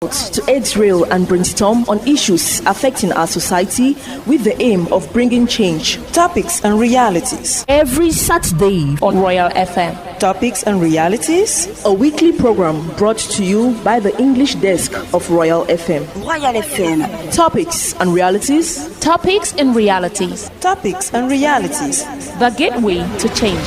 To Israel and brainstorm on issues affecting our society with the aim of bringing change. Topics and realities. Every Saturday on Royal FM. Topics and realities. A weekly program brought to you by the English desk of Royal FM. Royal FM. Topics and realities. Topics and realities. Topics and realities. The gateway to change.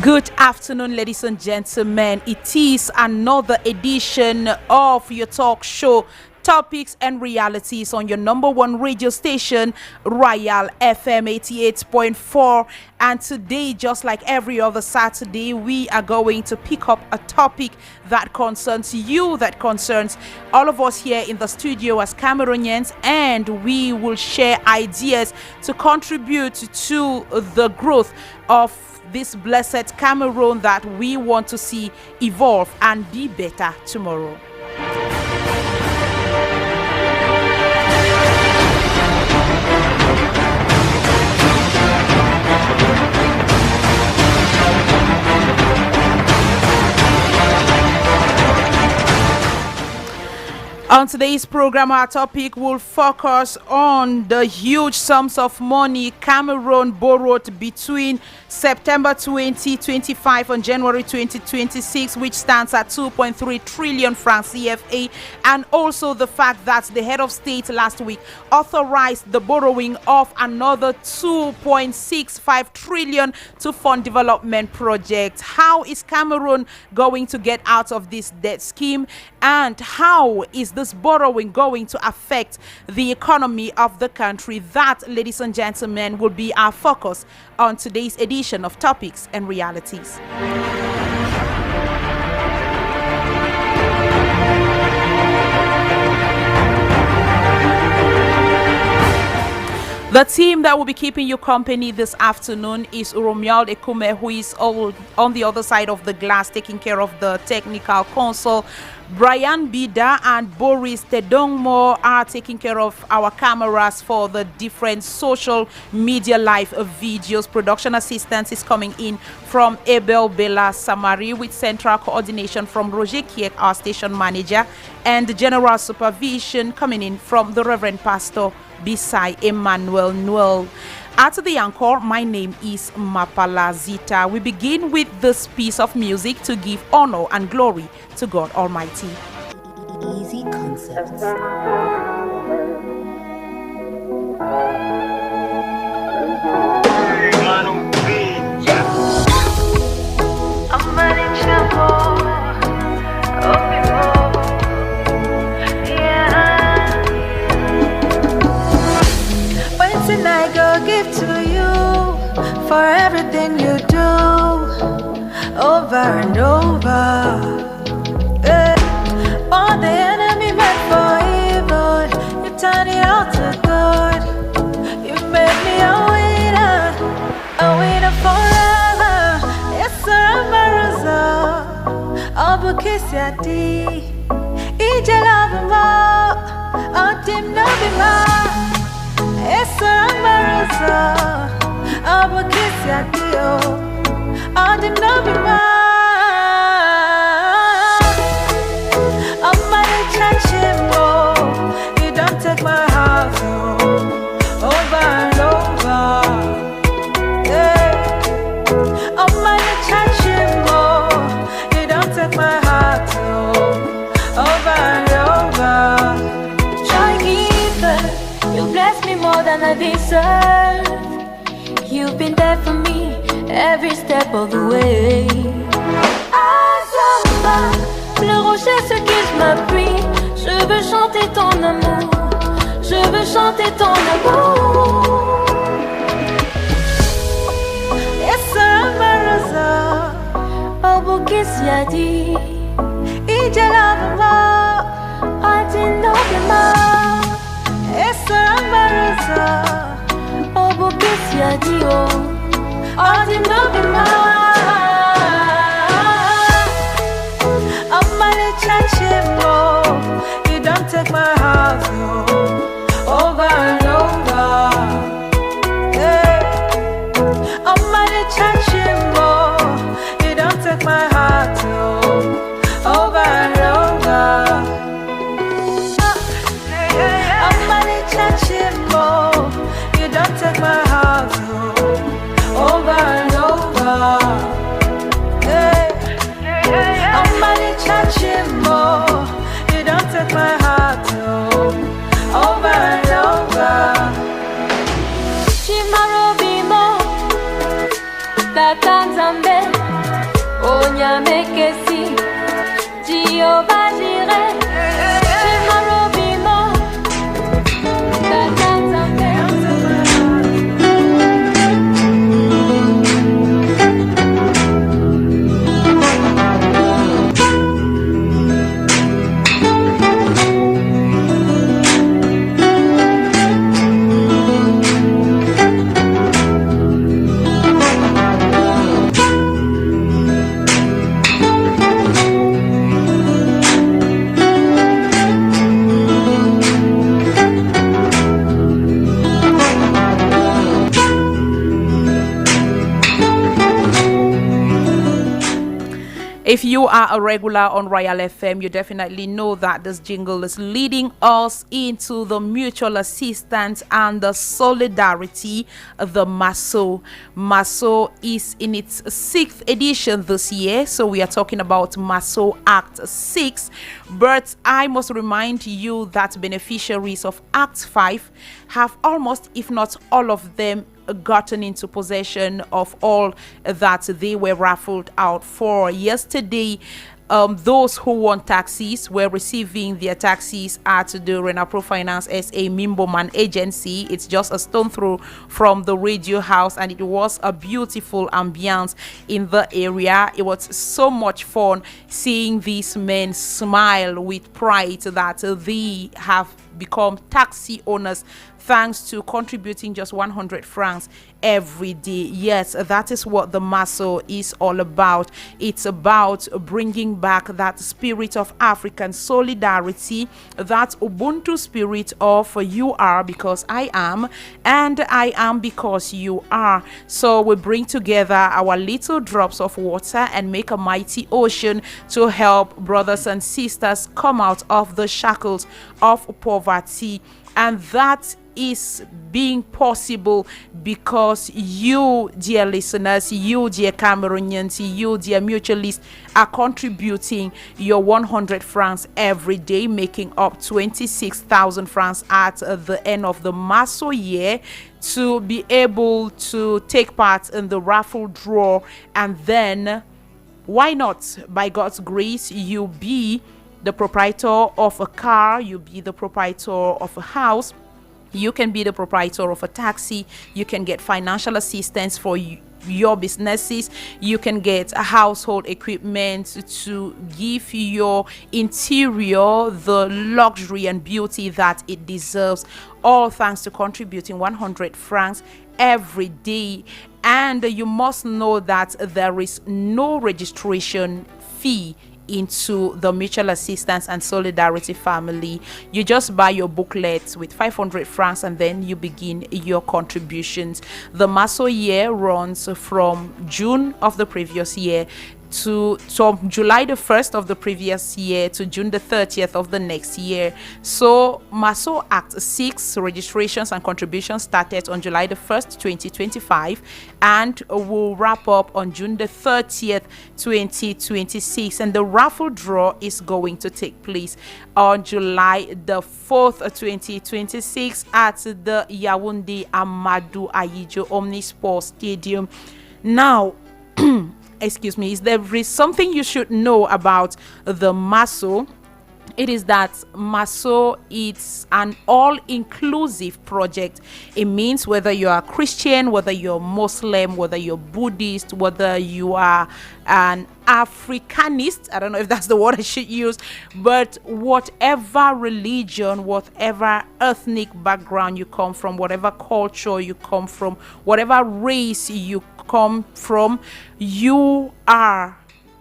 Good afternoon, ladies and gentlemen. It is another edition of your talk show, Topics and Realities, on your number one radio station, Royal FM 88.4. And today, just like every other Saturday, we are going to pick up a topic that concerns you, that concerns all of us here in the studio as Cameroonians, and we will share ideas to contribute to the growth of this blessed Cameroon that we want to see evolve and be better tomorrow. On today's program, our topic will focus on the huge sums of money Cameroon borrowed between September 2025 and January 2026, which stands at 2.3 trillion francs CFA, and also the fact that the head of state last week authorized the borrowing of another 2.65 trillion to fund development projects. How is Cameroon going to get out of this debt scheme? And how is this borrowing going to affect the economy of the country? That, ladies and gentlemen, will be our focus on today's edition of Topics and Realities. The team that will be keeping you company this afternoon is Romuald Ekume, who is all on the other side of the glass taking care of the technical console. Brian Bida and Boris Tedongmo are taking care of our cameras for the different social media live videos. Production assistance is coming in from Abel Bella Samari, with central coordination from Roger Kiek, our station manager, and the general supervision coming in from the Reverend Pastor Bisai Emmanuel Noel. At the anchor, my name is Mapala Zita. We begin with this piece of music to give honor and glory to God Almighty. Easy Concepts. I go give to you for everything you do over and over. All the enemy meant for evil, you turn it all to good. You made me a winner forever. Yes, sir, I'm a result. Obukisiati, Ije love more, Otim no be more. Yes, I'm a kiss ya dio. I did not be mine. I'm my chachimo. You don't take my heart over and over. Yeah. I'm my chachimo. You don't take my heart over and over. Try keep you bless me more than I deserve. You've been there for me every step of the way. Azamba, le rocher sur qui je m'appuie. Je veux chanter ton amour. Je veux chanter ton amour. Yes, sir, Maraza. Obo Kisiadi. Ije love I didn't know you more. Yes, I'm a oh, because you're the I didn't know you I'm a chachimo. You don't take my heart over and over. Yeah. I'm a chachimo. You don't take my heart over and over. You don't take my heart over and over. Hey. I'm money touching more. You don't take my heart over and over. Chimarobimo, Tatanzambe, Onyamekesi, Jehovah Jireh. Chimarobimo, Tatanzambe. If you are a regular on Royal FM, you definitely know that this jingle is leading us into the mutual assistance and the solidarity of the MASO. MASO is in its 6th edition this year, so we are talking about MASO Act 6. But I must remind you that beneficiaries of Act 5 have almost, if not all of them, gotten into possession of all that they were raffled out for. Yesterday, those who want taxis were receiving their taxis at the Renapro Finance SA Mimboman agency. It's just a stone throw from the radio house, and it was a beautiful ambience in the area. It was so much fun seeing these men smile with pride that they have become taxi owners thanks to contributing just 100 francs every day. Yes, that is what the MASO is all about. It's about bringing back that spirit of African solidarity, that Ubuntu spirit of you are because I am, and I am because you are. So we bring together our little drops of water and make a mighty ocean to help brothers and sisters come out of the shackles of poverty. And that is being possible because you, dear listeners, you, dear Cameroonians, you, dear mutualists, are contributing your 100 francs every day, making up 26,000 francs at the end of the MASO year, to be able to take part in the raffle draw. And then, why not, by God's grace, you be the proprietor of a car, you be the proprietor of a house, you can be the proprietor of a taxi, you can get financial assistance for your businesses, you can get a household equipment to give your interior the luxury and beauty that it deserves, all thanks to contributing 100 francs every day. And you must know that there is no registration fee into the Mutual Assistance and Solidarity family. You just buy your booklets with 500 francs and then you begin your contributions. The MASO year runs from June of the previous year to July the 1st of the previous year to June the 30th of the next year. So MASO Act 6 registrations and contributions started on July the 1st, 2025 and will wrap up on June the 30th, 2026. And the raffle draw is going to take place on July the 4th, 2026 at the Yaoundé Amadou Ayijo Omnisport Stadium. Now, excuse me, there is something you should know about the MASO. It is that MASO is an all-inclusive project. It means whether you are Christian, whether you're Muslim, whether you're Buddhist, whether you are an Africanist, I don't know if that's the word I should use, but whatever religion, whatever ethnic background you come from, whatever culture you come from, whatever race you come from, you are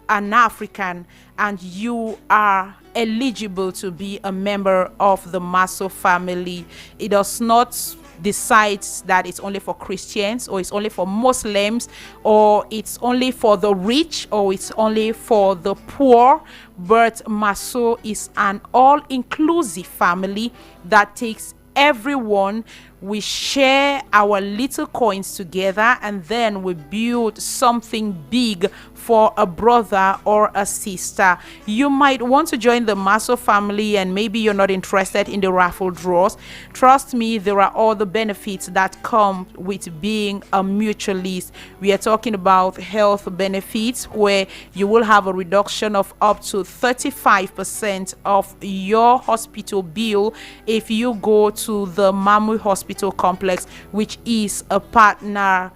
an African and you are eligible to be a member of the MASO family. It does not decide that it's only for Christians or it's only for Muslims or it's only for the rich or it's only for the poor, but MASO is an all-inclusive family that takes everyone. We share our little coins together and then we build something big for a brother or a sister. You might want to join the MASO family and maybe you're not interested in the raffle draws. Trust me, there are all the benefits that come with being a mutualist. We are talking about health benefits where you will have a reduction of up to 35% of your hospital bill if you go to the Mamu Hospital Complex, which is a partner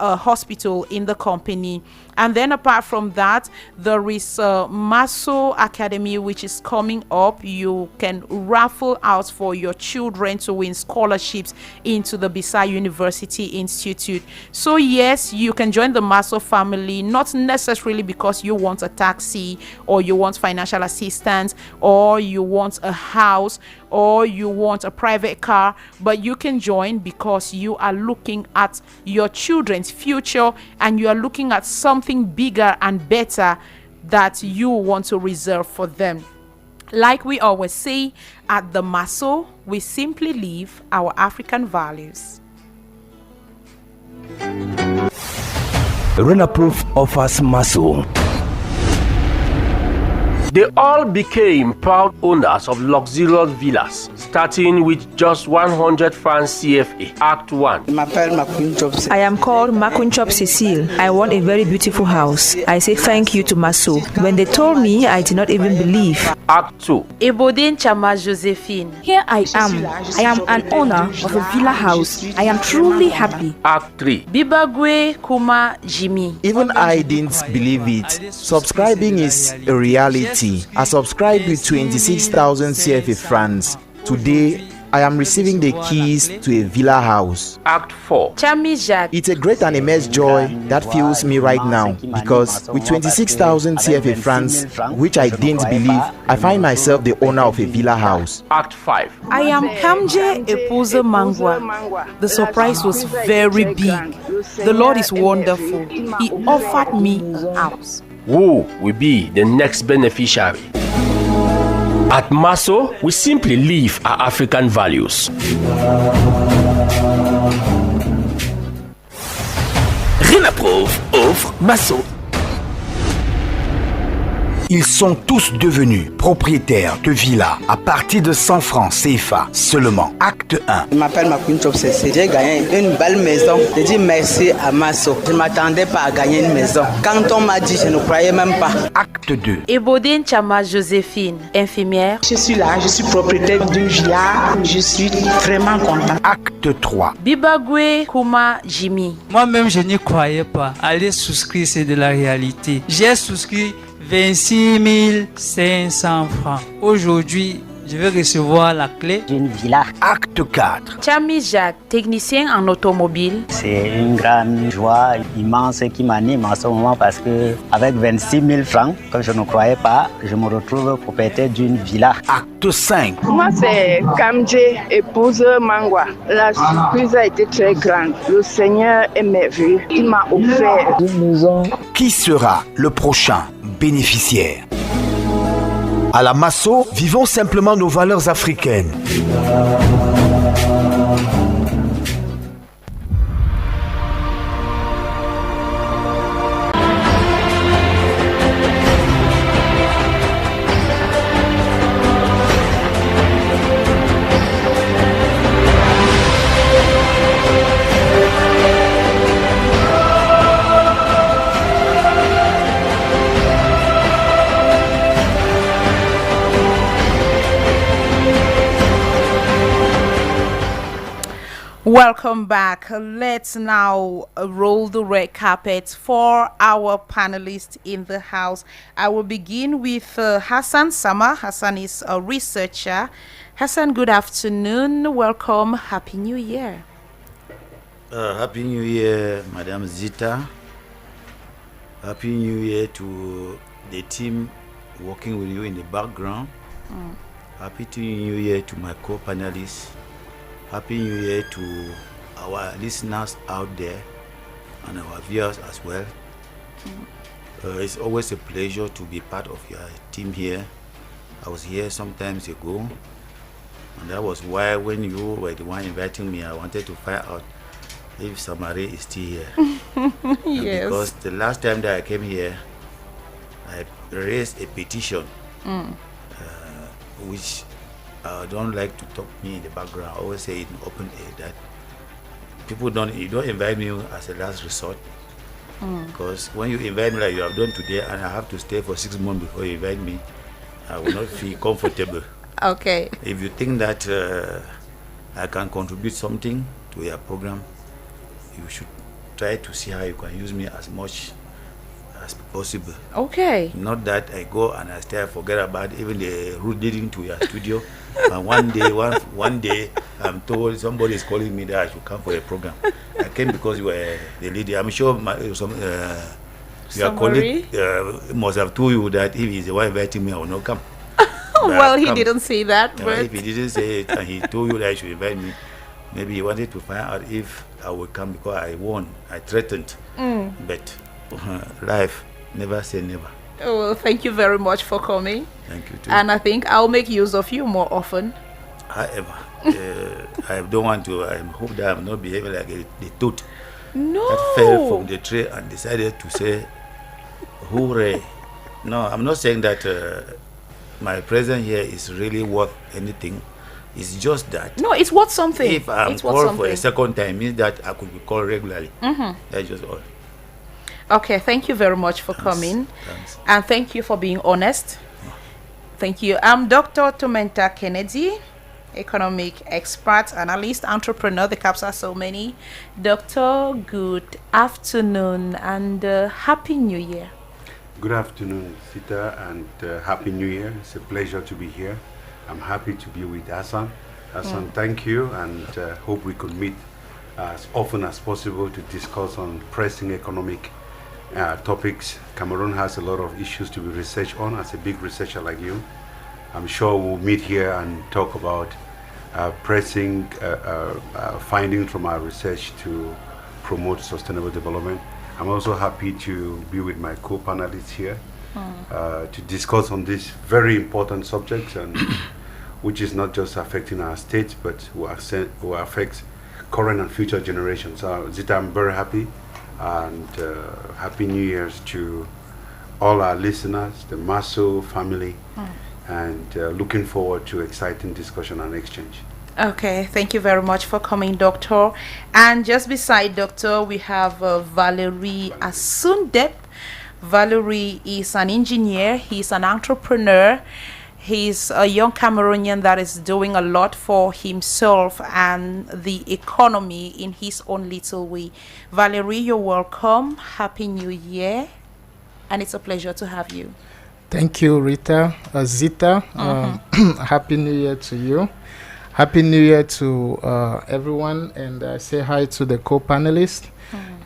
hospital in the company. And then apart from that, there is MASO Academy, which is coming up. You can raffle out for your children to win scholarships into the Bisa University Institute. So yes, you can join the MASO family, not necessarily because you want a taxi or you want financial assistance or you want a house or you want a private car, but you can join because you are looking at your children's future and you are looking at something bigger and better that you want to reserve for them. Like we always say at the MASO, we simply live our African values. Renaproof offers MASO They all became proud owners of luxurious villas, starting with just 100 francs CFA. Act 1. I am called Makunchop Cecile. I want a very beautiful house. I say thank you to Maso. When they told me, I did not even believe. Act 2. Ebodin Chama Josephine. Here I am. I am an owner of a villa house. I am truly happy. Act 3. Bibagwe Kuma Jimmy. Even I didn't believe it. Subscribing is a reality. I subscribed with 26,000 CFA francs. Today, I am receiving the keys to a villa house. Act 4. Chami Jacques. It's a great and immense joy that fills me right now because with 26,000 CFA francs, which I didn't believe, I find myself the owner of a villa house. Act 5. I am Kamje Epuze Mangwa. The surprise was very big. The Lord is wonderful. He offered me a house. Who will be the next beneficiary? At Maso, we simply live our African values. Renaprove offre Maso. Ils sont tous devenus propriétaires de villas à partir de 100 francs CFA seulement. Acte 1. Je m'appelle Makunchop Cecile. J'ai gagné une belle maison. Je dis merci à Maso. Je ne m'attendais pas à gagner une maison. Quand on m'a dit, je ne croyais même pas. Acte 2. Ebodin Chama Joséphine, infirmière. Je suis là, je suis propriétaire d'une villa. Je suis vraiment content. Acte 3. Bibagwe Kuma Jimmy. Moi-même, je n'y croyais pas. Aller souscrire, c'est de la réalité. J'ai souscrit 26 500 francs. Aujourd'hui, je vais recevoir la clé d'une villa. Acte 4. Chami Jacques, technicien en automobile. C'est une grande joie immense qui m'anime en ce moment parce que avec 26 000 francs, comme je ne croyais pas, je me retrouve propriétaire d'une villa. Acte 5. Moi, c'est Kamje, épouse Mangwa. La surprise a été très grande. Le Seigneur est merveilleux. Il m'a offert une maison. Qui sera le prochain bénéficiaire? À la Maso, vivons simplement nos valeurs africaines. Welcome back. Let's now roll the red carpet for our panelists in the house. I will begin with Hassan Sama. Hassan is a researcher. Hassan, good afternoon. Welcome. Happy New Year. Happy New Year, Madam Zita. Happy New Year to the team working with you in the background. Happy New Year to my co-panelists. Happy New Year to our listeners out there and our viewers as well. It's always a pleasure to be part of your team here. I was here some time ago, and that was why when you were the one inviting me, I wanted to find out if Samari is still here. Yes. Because the last time that I came here, I raised a petition, which I don't like to talk me in the background. I always say in open air that you don't invite me as a last resort. Because when you invite me like you have done today and I have to stay for 6 months before you invite me, I will not feel comfortable. Okay. If you think that I can contribute something to your program, you should try to see how you can use me as much as possible. Okay. Not that I go and I stay, forget about even the route leading to your studio. And one day, I'm told somebody is calling me that I should come for a program. I came because you were the leader. I'm sure your colleague must have told you that if he's the one inviting me, I will not come. Well, he didn't say that. But if he didn't say it and he told you that I should invite me, maybe he wanted to find out if I would come because I won. I threatened. But life never say never. Oh, well, thank you very much for coming. Thank you too. And I think I'll make use of you more often. However, I don't want to. I hope that I'm not behaving like the toad that fell from the tree and decided to say, "Hooray! No, I'm not saying that my presence here is really worth anything. It's just that. No, it's worth something. If I'm called for a second time, means that I could be called regularly. That's just all. Okay, thank you very much for coming. Thanks. And thank you for being honest. Thank you. I'm Dr. Tomenta Kennedy, economic expert, analyst, entrepreneur. The caps are so many. Doctor, good afternoon and Happy New Year. Good afternoon, Sita, and Happy New Year. It's a pleasure to be here. I'm happy to be with Hassan. Hassan, thank you, and hope we could meet as often as possible to discuss on pressing economic topics. Cameroon has a lot of issues to be researched on. As a big researcher like you, I'm sure we'll meet here and talk about pressing findings from our research to promote sustainable development. I'm also happy to be with my co-panelists here to discuss on this very important subject, and which is not just affecting our state, but will affect current and future generations. Zita, I'm very happy, and Happy New Year's to all our listeners, the Maso family, and looking forward to exciting discussion and exchange. Okay, thank you very much for coming, Doctor. And just beside Doctor, we have Valerie Asundep. Valerie is an engineer. He's an entrepreneur. He's a young Cameroonian that is doing a lot for himself and the economy in his own little way. Valerie, you're welcome. Happy New Year. And it's a pleasure to have you. Thank you, Rita. Zita, Happy New Year to you. Happy New Year to everyone. And I say hi to the co-panelists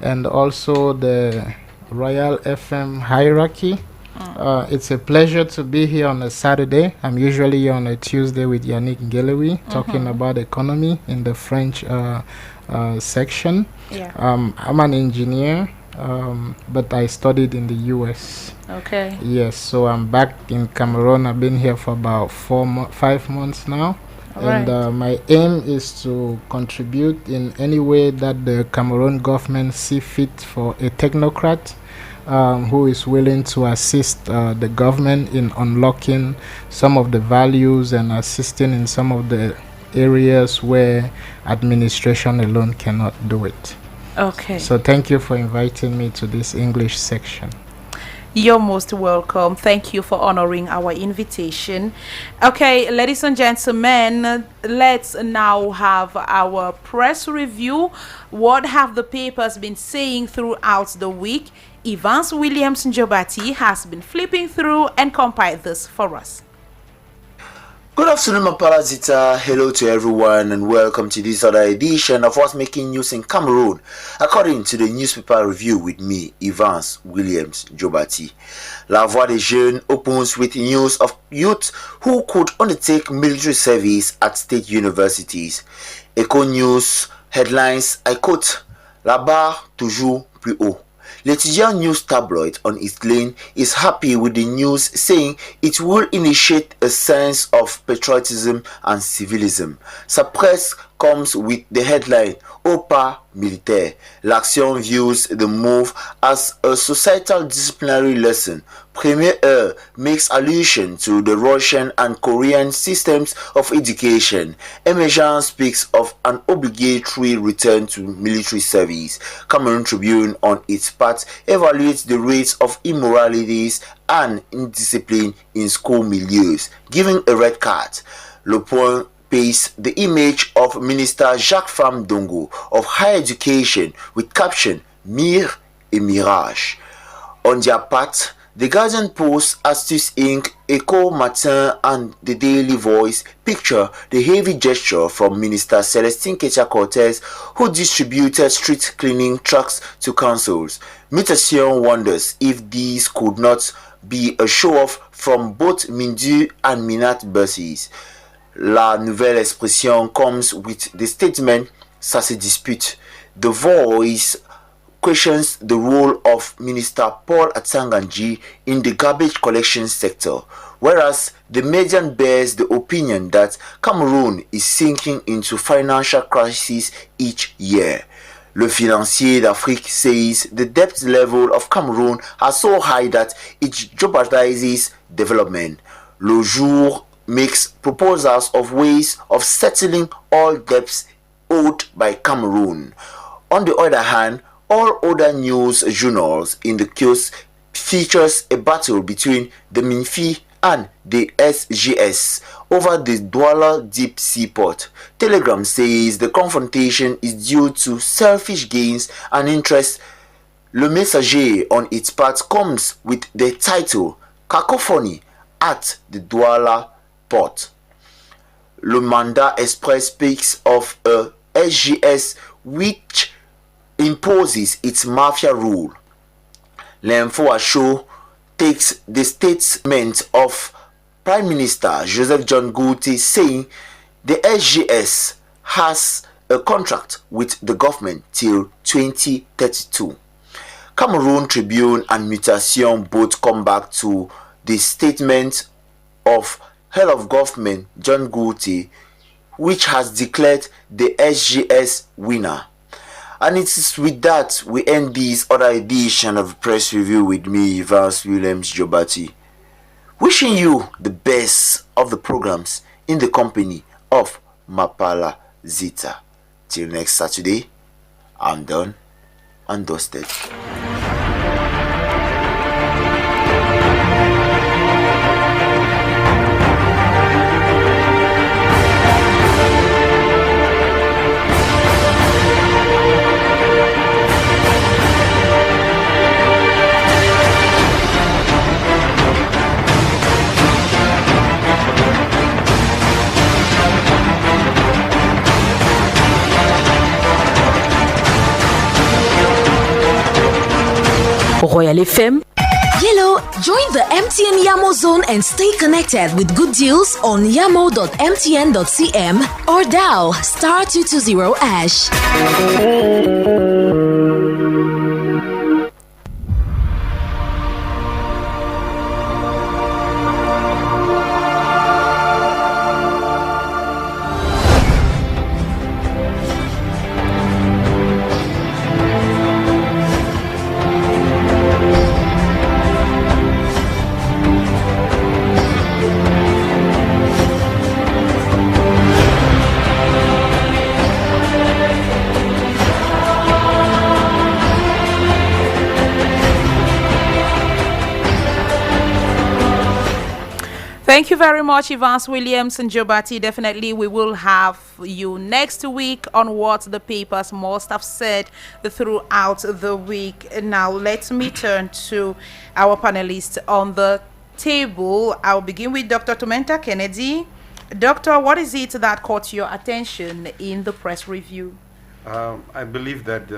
and also the Royal FM hierarchy. It's a pleasure to be here on a Saturday. I'm usually here on a Tuesday with Yannick Ngelewi talking about economy in the French section. I'm an engineer, but I studied in the US. Okay. Yes, so I'm back in Cameroon. I've been here for about 5 months now. And my aim is to contribute in any way that the Cameroon government see fit for a technocrat who is willing to assist the government in unlocking some of the values and assisting in some of the areas where administration alone cannot do it. Okay. So thank you for inviting me to this English section. You're most welcome. Thank you for honoring our invitation. Okay, ladies and gentlemen, let's now have our press review. What have the papers been saying throughout the week? Evans Williams Njobati has been flipping through and compiled this for us. Good afternoon, Mapala Zita. Hello to everyone and welcome to this other edition of What's Making News in Cameroon, according to the newspaper review with me, Evans Williams Njobati. La Voix des Jeunes opens with news of youth who could undertake military service at state universities. Echo News headlines, I quote, La barre toujours plus haut. L'étudiant news tabloid on its lane is happy with the news, saying it will initiate a sense of patriotism and civilism. Sa presse comes with the headline, Au pas militaire. L'Action views the move as a societal disciplinary lesson. Premier Heure makes allusion to the Russian and Korean systems of education. Emergence speaks of an obligatory return to military service. Cameroon Tribune, on its part, evaluates the rates of immoralities and indiscipline in school milieus, giving a red card. Le Point pays the image of Minister Jacques Fam Dongo of Higher Education with caption Mire et Mirage. On their part, the Guardian Post, Astuce Inc., Echo Matin and the Daily Voice picture the heavy gesture from Minister Celestine Ketia-Cortez, who distributed street cleaning trucks to councils. Mutation wonders if these could not be a show-off from both Mindu and Minat buses. La Nouvelle Expression comes with the statement, Ça se dispute. The Voice questions the role of Minister Paul Atsanganji in the garbage collection sector, whereas the Median bears the opinion that Cameroon is sinking into financial crisis each year. Le Financier d'Afrique says the debt level of Cameroon are so high that it jeopardizes development. Le Jour makes proposals of ways of settling all debts owed by Cameroon. On the other hand, all other news journals in the kiosk features a battle between the MINFI and the SGS over the Douala deep sea port. Telegram says the confrontation is due to selfish gains and interest. Le Messager on its part comes with the title Cacophony at the Douala port. Le Mandat Express speaks of a SGS which imposes its mafia rule. L'Info à Chaud takes the statement of Prime Minister Joseph John Gouti saying the SGS has a contract with the government till 2032. Cameroon Tribune and Mutation both come back to the statement of Head of Government John Gouti, which has declared the SGS winner. And it is with that we end this other edition of Press Review with me, Evans Williams Jobati. Wishing you the best of the programs in the company of Mapala Zita. Till next Saturday, I'm done and dusted. Royal FM. Yellow, join the MTN Yamo zone and stay connected with good deals on yamo.mtn.cm or dial *220#. Thank you very much, Evans Williams and Jobati. Definitely, we will have you next week on what the papers must have said throughout the week. Now, let me turn to our panelists on the table. I'll begin with Dr. Tomenta Kennedy. Doctor, what is it that caught your attention in the press review? I believe that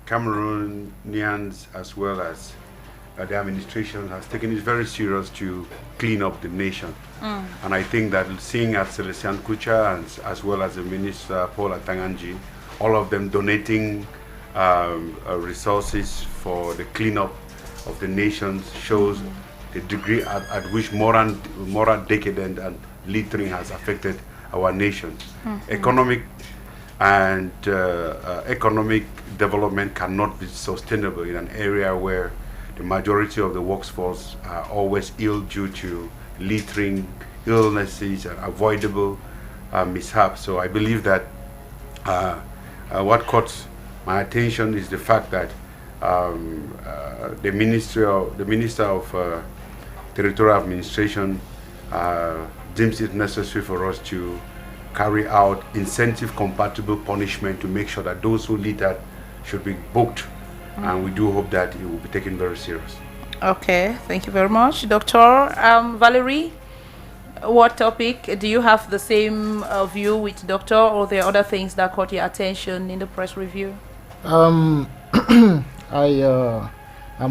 Cameroonians as well as the administration has taken it very serious to clean up the nation. And I think that seeing at Celestian Kucha and as well as the Minister Paul Atanganji, all of them donating resources for the cleanup of the nation shows the degree at which moral decadence and littering has affected our nation. Economic development cannot be sustainable in an area where the majority of the workforce are always ill due to littering, illnesses, and avoidable mishaps. So I believe that what caught my attention is the fact that the Minister of Territorial Administration deems it necessary for us to carry out incentive-compatible punishment to make sure that those who litter should be booked. And we do hope that it will be taken very serious. Okay, thank you very much. Dr. Valerie, what topic? Do you have the same view with Doctor, or there are other things that caught your attention in the press review? I'm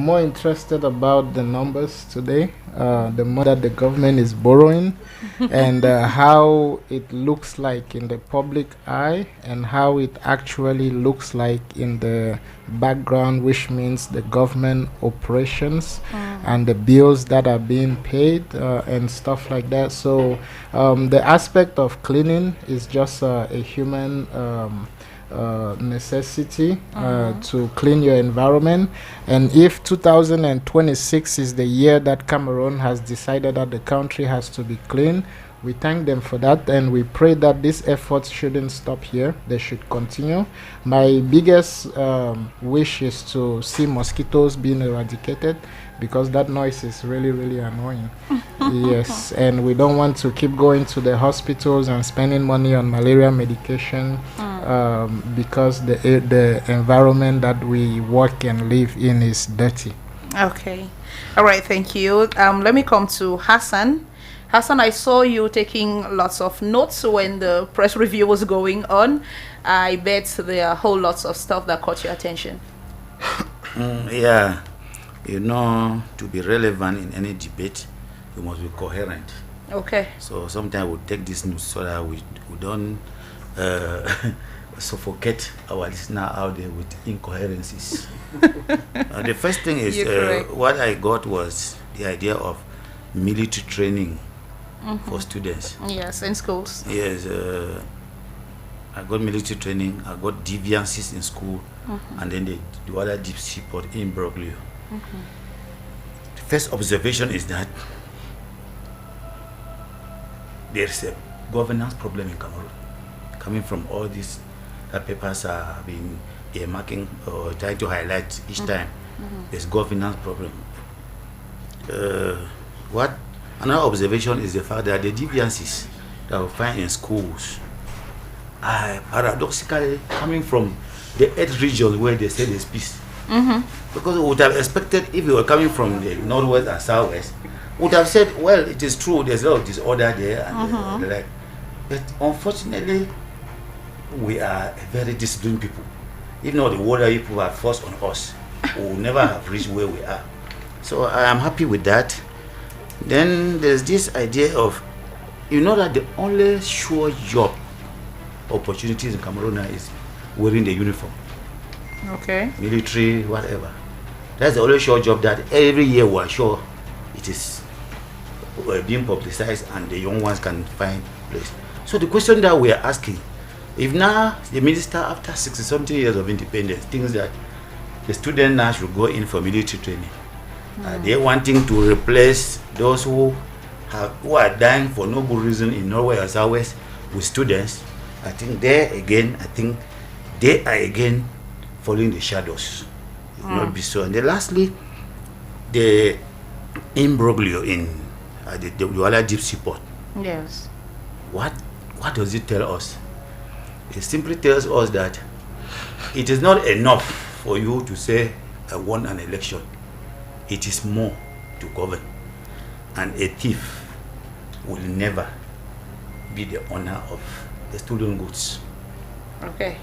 more interested about the numbers today, the money that the government is borrowing and how it looks like in the public eye and how it actually looks like in the background, which means the government operations and the bills that are being paid and stuff like that. So the aspect of cleaning is just a human necessity to clean your environment. And if 2026 is the year that Cameroon has decided that the country has to be clean, we thank them for that, and we pray that these efforts shouldn't stop here. They should continue. My biggest wish is to see mosquitoes being eradicated, because that noise is really, really annoying. Yes, and we don't want to keep going to the hospitals and spending money on malaria medication because the environment that we work and live in is dirty. Okay. All right, thank you. Let me come to Hassan. Hassan, I saw you taking lots of notes when the press review was going on. I bet there are whole lots of stuff that caught your attention. Yeah. You know, to be relevant in any debate, you must be coherent. Okay. So sometimes we'll take this news so that we don't suffocate our listener out there with incoherencies. The first thing is, what I got was the idea of military training for students. Yes, in schools. Yes, I got military training, I got deviances in school, and then the other deep support in Broglio. The first observation is that there's a governance problem in Cameroon, coming from all these papers are being earmarking or trying to highlight each time. There's governance problem. Another observation is the fact that the deviances that we find in schools are paradoxically coming from the 8 regions where they say there's peace. Because we would have expected, if we were coming from the northwest and southwest, we would have said, well, it is true, there's a lot of disorder there and the like. But unfortunately, we are a very disciplined people. If not, the water people are forced on us, we will never have reached where we are. So I am happy with that. Then there's this idea of, you know, that the only sure job opportunities in Cameroon is wearing the uniform. Okay. Military, whatever. That's the only sure job that every year we're sure it is being publicized and the young ones can find place. So the question that we are asking, if now the minister, after 60-something years of independence, thinks that the student now should go in for military training, are they wanting to replace those who are dying for no good reason in Norway or Southwest with students? I think there again, they are again following the shadows. It will not be so. And then lastly, the imbroglio in the Douala Deep Seaport. Yes. What does it tell us? It simply tells us that it is not enough for you to say I won an election. It is more to govern. And a thief will never be the owner of the stolen goods. Okay.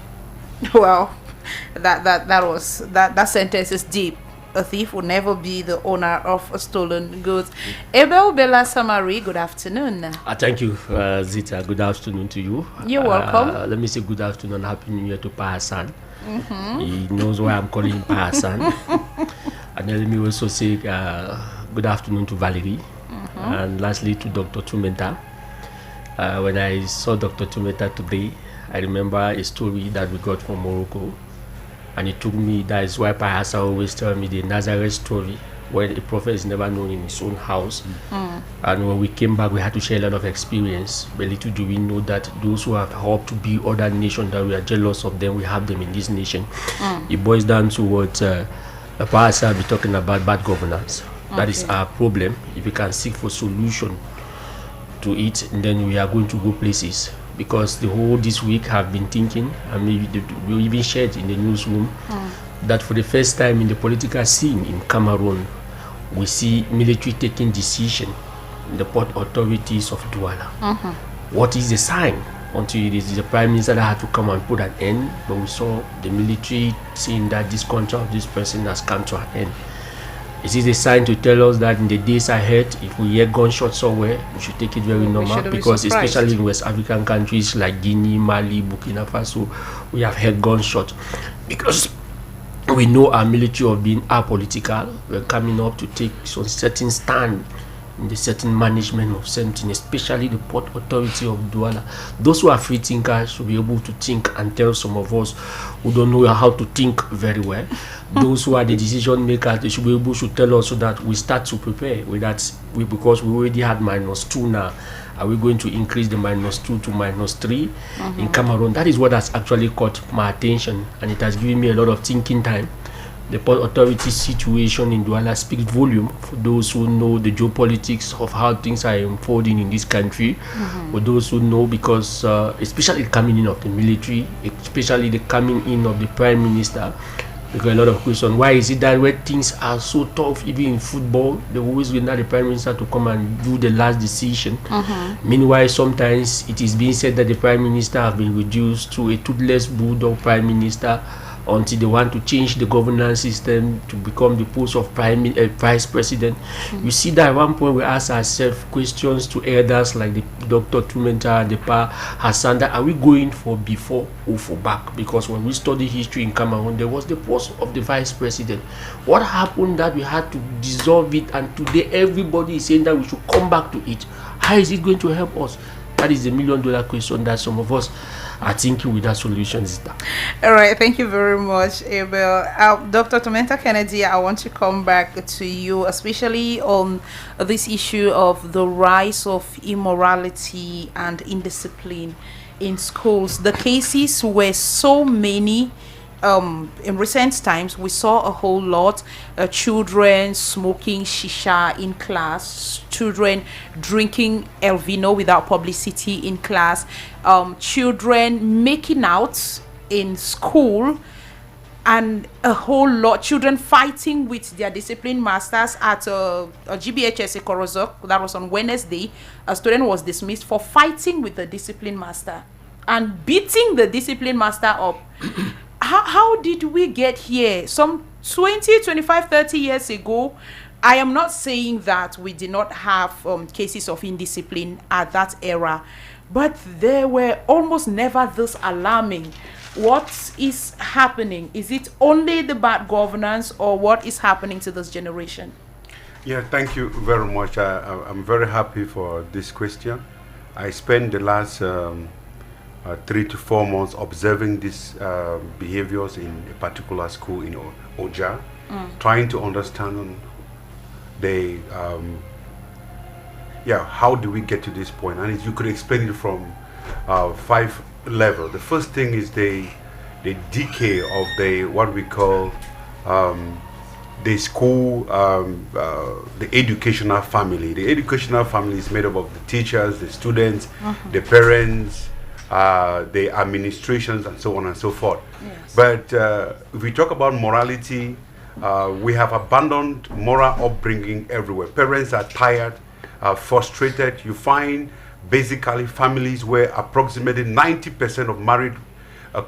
Well, that sentence is deep. A thief will never be the owner of stolen goods. Abel Bella Samari, good afternoon. Thank you, Zita. Good afternoon to you. You're welcome. Let me say good afternoon, happy new year to Pa Hassan. He knows why I'm calling him Pa Hassan. And then let me also say good afternoon to Valerie. And lastly to Dr. Tumeta. When I saw Dr. Tumeta today, I remember a story that we got from Morocco. And it took me, that is why Pa Hassan always tell me the Nazareth story, where a prophet is never known in his own house. And when we came back, we had to share a lot of experience. But little do we know that those who have helped to be other nations that we are jealous of them, we have them in this nation. It boils down to what Pa Hassan be talking about, bad governance. That is our problem. If we can seek for solution to it, then we are going to go places. Because the whole this week have been thinking, and maybe we even shared in the newsroom, that for the first time in the political scene in Cameroon, we see military taking decision in the port authorities of Douala. What is the sign? Until it is the Prime Minister that had to come and put an end, but we saw the military saying that this contract of this person has come to an end. Is it a sign to tell us that in the days ahead, if we hear gunshots somewhere, we should take it very normal? Because especially in West African countries like Guinea, Mali, Burkina Faso, we have heard gunshots. Because we know our military of being apolitical, we're coming up to take some certain stand in the certain management of something, especially the Port Authority of Douala. Those who are free thinkers should be able to think and tell some of us who don't know how to think very well. Those who are the decision makers, they should be able to tell us so that we start to prepare with that. Because we already had -2 now. Are we going to increase the -2 to -3 in Cameroon? That is what has actually caught my attention, and it has given me a lot of thinking time. The Port Authority situation in Douala speaks volume for those who know the geopolitics of how things are unfolding in this country. For those who know, because especially the coming in of the military, especially the coming in of the Prime Minister. Because a lot of questions, why is it that when things are so tough, even in football, they always wait for the Prime Minister to come and do the last decision? Meanwhile, sometimes it is being said that the Prime Minister have been reduced to a toothless bulldog Prime Minister until they want to change the governance system to become the post of Vice President. You see that at one point we ask ourselves questions to elders like the Dr. Tumenta and the Pa Hassan, that are we going for before or for back? Because when we study history in Cameroon, there was the post of the Vice President. What happened that we had to dissolve it, and today everybody is saying that we should come back to it? How is it going to help us? That is the $1 million question that some of us are thinking with that solution. All right, thank you very much, Abel. Dr. Tumenta Kennedy, I want to come back to you, especially on this issue of the rise of immorality and indiscipline in schools. The cases were so many. In recent times, we saw a whole lot, children smoking shisha in class, children drinking El Vino without publicity in class, children making out in school, and a whole lot, children fighting with their discipline masters at a GBHS Korozok. That was on Wednesday. A student was dismissed for fighting with the discipline master and beating the discipline master up. How did we get here? Some 20, 25, 30 years ago, I am not saying that we did not have cases of indiscipline at that era, but they were almost never this alarming. What is happening? Is it only the bad governance, or what is happening to this generation? Yeah, thank you very much. I'm very happy for this question. I spent the last 3 to 4 months observing these behaviors in a particular school in Oja, trying to understand the how do we get to this point. And you could explain it from 5 levels. The first thing is the decay of the what we call the school, the educational family. The educational family is made up of the teachers, the students, the parents, the administrations, and so on and so forth. Yes. But if we talk about morality, we have abandoned moral upbringing everywhere. Parents are tired, frustrated. You find basically families where approximately 90% of married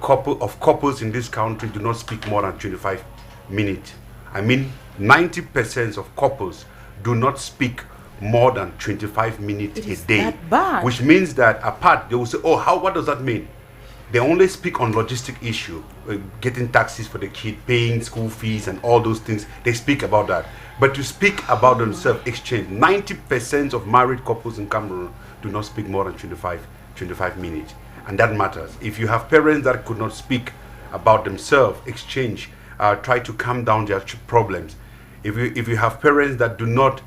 couples in this country do not speak more than 25 minutes. I mean, 90% of couples do not speak more than 25 minutes a day. That bad. Which means that apart, they will say, oh, what does that mean? They only speak on logistic issue, getting taxis for the kid, paying school fees and all those things. They speak about that. But to speak about themselves, exchange, 90% of married couples in Cameroon do not speak more than 25 minutes. And that matters. If you have parents that could not speak about themselves, exchange, try to calm down their problems. If you have parents that do not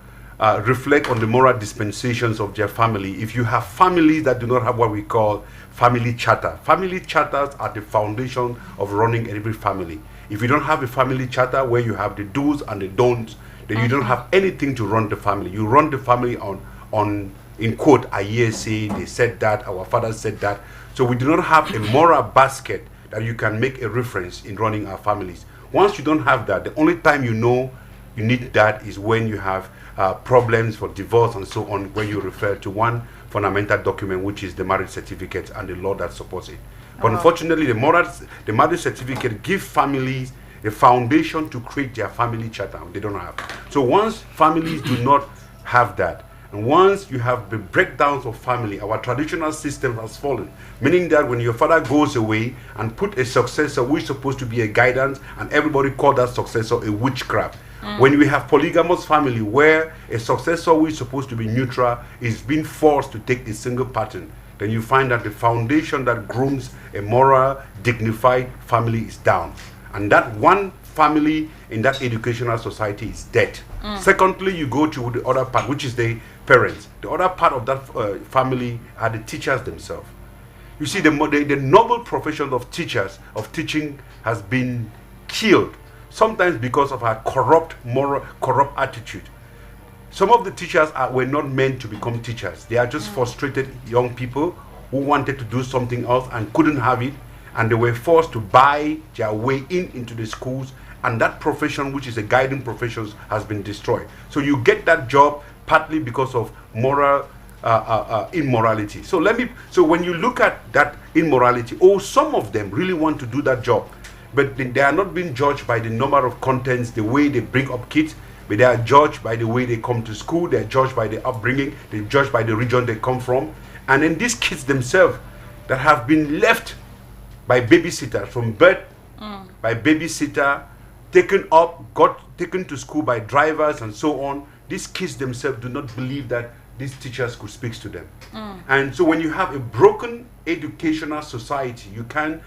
reflect on the moral dispensations of their family, if you have families that do not have what we call family charter. Family charters are the foundation of running every family. If you don't have a family charter where you have the do's and the don'ts, then you don't have anything to run the family. You run the family on in quote, I hear say, they said that, our father said that. So we do not have a moral basket that you can make a reference in running our families. Once you don't have that, the only time you know you need that is when you have problems for divorce and so on, when you refer to one fundamental document, which is the marriage certificate and the law that supports it. But unfortunately, the marriage certificate gives families a foundation to create their family charter. They don't have. So once families do not have that, And once you have the breakdowns of family, our traditional system has fallen. Meaning that when your father goes away and put a successor who is supposed to be a guidance, and everybody call that successor a witchcraft. When we have polygamous family where a successor who is supposed to be neutral is being forced to take a single pattern, then you find that the foundation that grooms a moral, dignified family is down. And that one family in that educational society is dead. Secondly, you go to the other part, which is the parents. The other part of that family are the teachers themselves. You see, the noble profession of teachers, of teaching, has been killed, sometimes because of our corrupt attitude. Some of the teachers were not meant to become teachers. They are just frustrated young people who wanted to do something else and couldn't have it, and they were forced to buy their way into the schools, and that profession, which is a guiding profession, has been destroyed. So you get that job partly because of moral immorality. So when you look at that immorality, some of them really want to do that job, but they are not being judged by the number of contents, the way they bring up kids, but they are judged by the way they come to school, they are judged by the upbringing, they are judged by the region they come from. And then these kids themselves that have been left by babysitters from birth, by babysitter, taken to school by drivers and so on, these kids themselves do not believe that these teachers could speak to them. And so when you have a broken educational society, you can't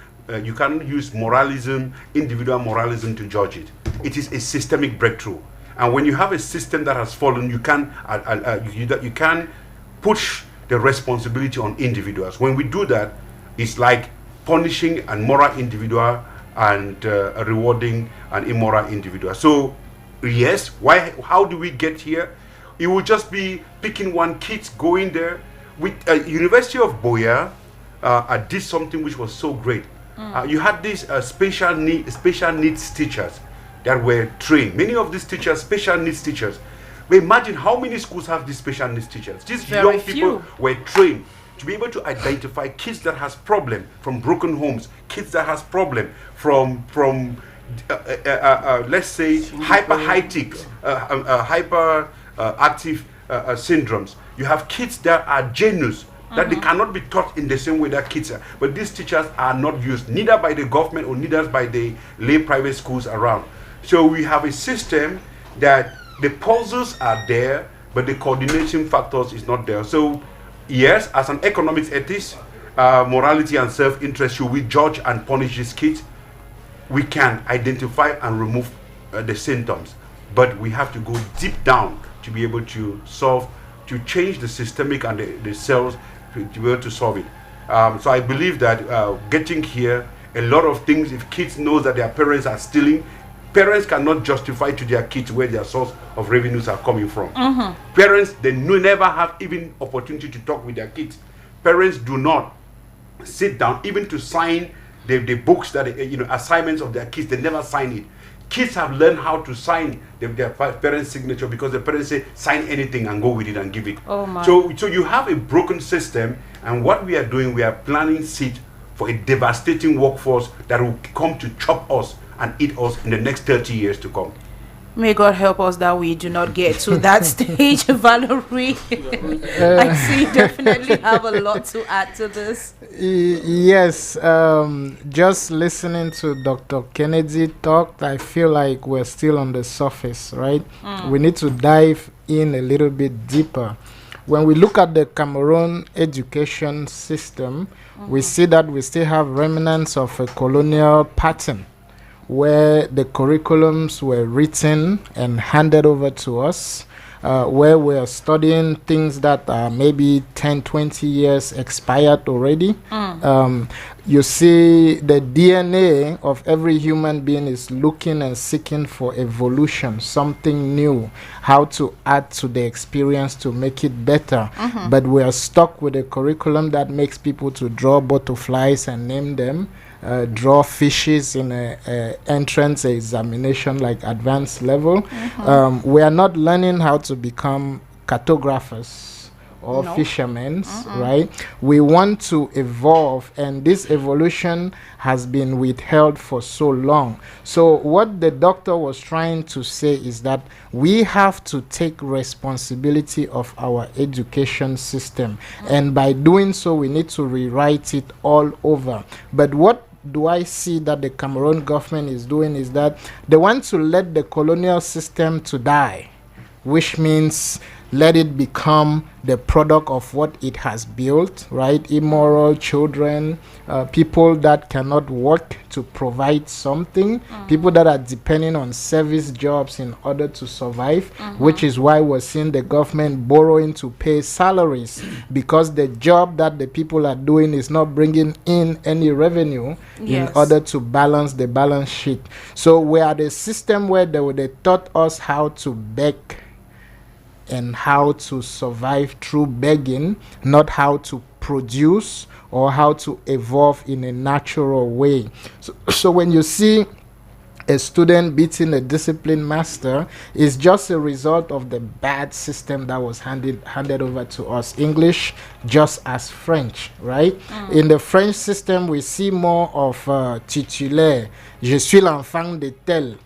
use moralism, individual moralism, to judge it. It is a systemic breakthrough. And when you have a system that has fallen, you can push the responsibility on individuals. When we do that, it's like punishing a moral individual and rewarding an immoral individual. So yes, how do we get here? It will just be picking one kid, going there. With University of Buea, did something which was so great. You had these special needs teachers that were trained. Many of these teachers, special needs teachers. But imagine how many schools have these special needs teachers. These young people were trained to be able to identify kids that has problem from broken homes, kids that has problem from let's say hyperactive syndromes. You have kids that are genius, that they cannot be taught in the same way that kids are. But these teachers are not used, neither by the government or neither by the lay private schools around. So we have a system that the puzzles are there, but the coordination factors is not there. So yes, as an economics ethicist, morality and self-interest, should we judge and punish these kids? We can identify and remove the symptoms, but we have to go deep down to be able to solve, to change the systemic and the cells to be able to solve it. So I believe that getting here, a lot of things, if kids know that their parents are stealing, parents cannot justify to their kids where their source of revenues are coming from. Parents, they never have even opportunity to talk with their kids. Parents do not sit down even to sign the books that assignments of their kids. They never sign it. Kids have learned how to sign their parents' signature because the parents say sign anything and go with it and give it. So you have a broken system, and what we are doing, we are planting seed for a devastating workforce that will come to chop us and eat us in the next 30 years to come. May God help us that we do not get to that stage, Valerie. I see you definitely have a lot to add to this. Yes, just listening to Dr. Kennedy talk, I feel like we're still on the surface, right? We need to dive in a little bit deeper. When we look at the Cameroon education system, we see that we still have remnants of a colonial pattern, where the curriculums were written and handed over to us, where we're studying things that are maybe 10, 20 years expired already. You see the DNA of every human being is looking and seeking for evolution, something new, how to add to the experience to make it better. But we are stuck with a curriculum that makes people to draw butterflies and name them, draw fishes in a entrance examination like advanced level. We are not learning how to become cartographers or fishermen, right? We want to evolve, and this evolution has been withheld for so long. So what the doctor was trying to say is that we have to take responsibility of our education system, and by doing so we need to rewrite it all over. But what do I see that the Cameroon government is doing is that they want to let the colonial system to die, which means let it become the product of what it has built, right? Immoral children, people that cannot work to provide something, people that are depending on service jobs in order to survive, which is why we're seeing the government borrowing to pay salaries, because the job that the people are doing is not bringing in any revenue in order to balance the balance sheet. So we are the system where they taught us how to beg and how to survive through begging, not how to produce or how to evolve in a natural way. So when you see a student beating a discipline master, is just a result of the bad system that was handed over to us. English just as French, right? In the French system, we see more of titulaire. Je suis l'enfant de tel.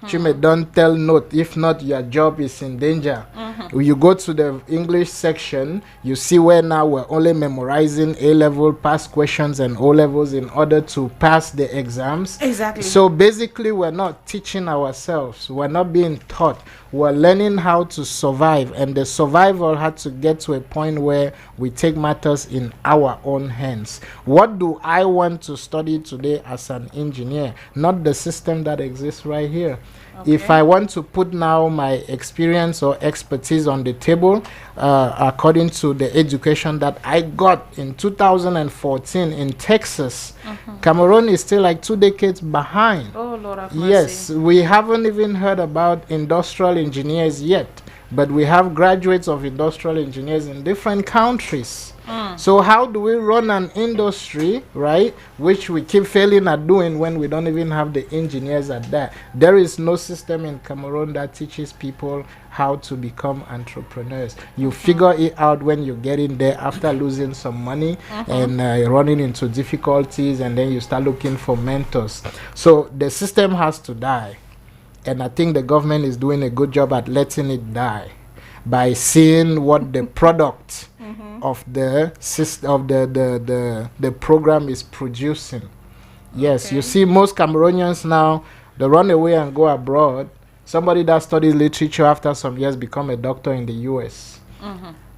Tu me donnes tel note. If not, your job is in danger. When you go to the English section, you see where now we're only memorizing A-level past questions and O-levels in order to pass the exams. Exactly. So basically, we're not teaching ourselves. We're not being taught. We're learning how to survive. And the survival had to get to a point where we take matters in our own hands. What do I want to study today as an engineer? Not the system that exists right here. If I want to put now my experience or expertise on the table, according to the education that I got in 2014 in Texas, Cameroon is still like 2 decades behind. Oh, Lord have mercy. Yes, we haven't even heard about industrial engineers yet, but we have graduates of industrial engineers in different countries. So how do we run an industry, right, which we keep failing at doing when we don't even have the engineers at that? There is no system in Cameroon that teaches people how to become entrepreneurs. You figure it out when you get in there after losing some money and running into difficulties, and then you start looking for mentors. So the system has to die, and I think the government is doing a good job at letting it die by seeing what the product of the system of the program is producing. Yes, you see most Cameroonians now, they run away and go abroad. Somebody that studies literature after some years become a doctor in the US.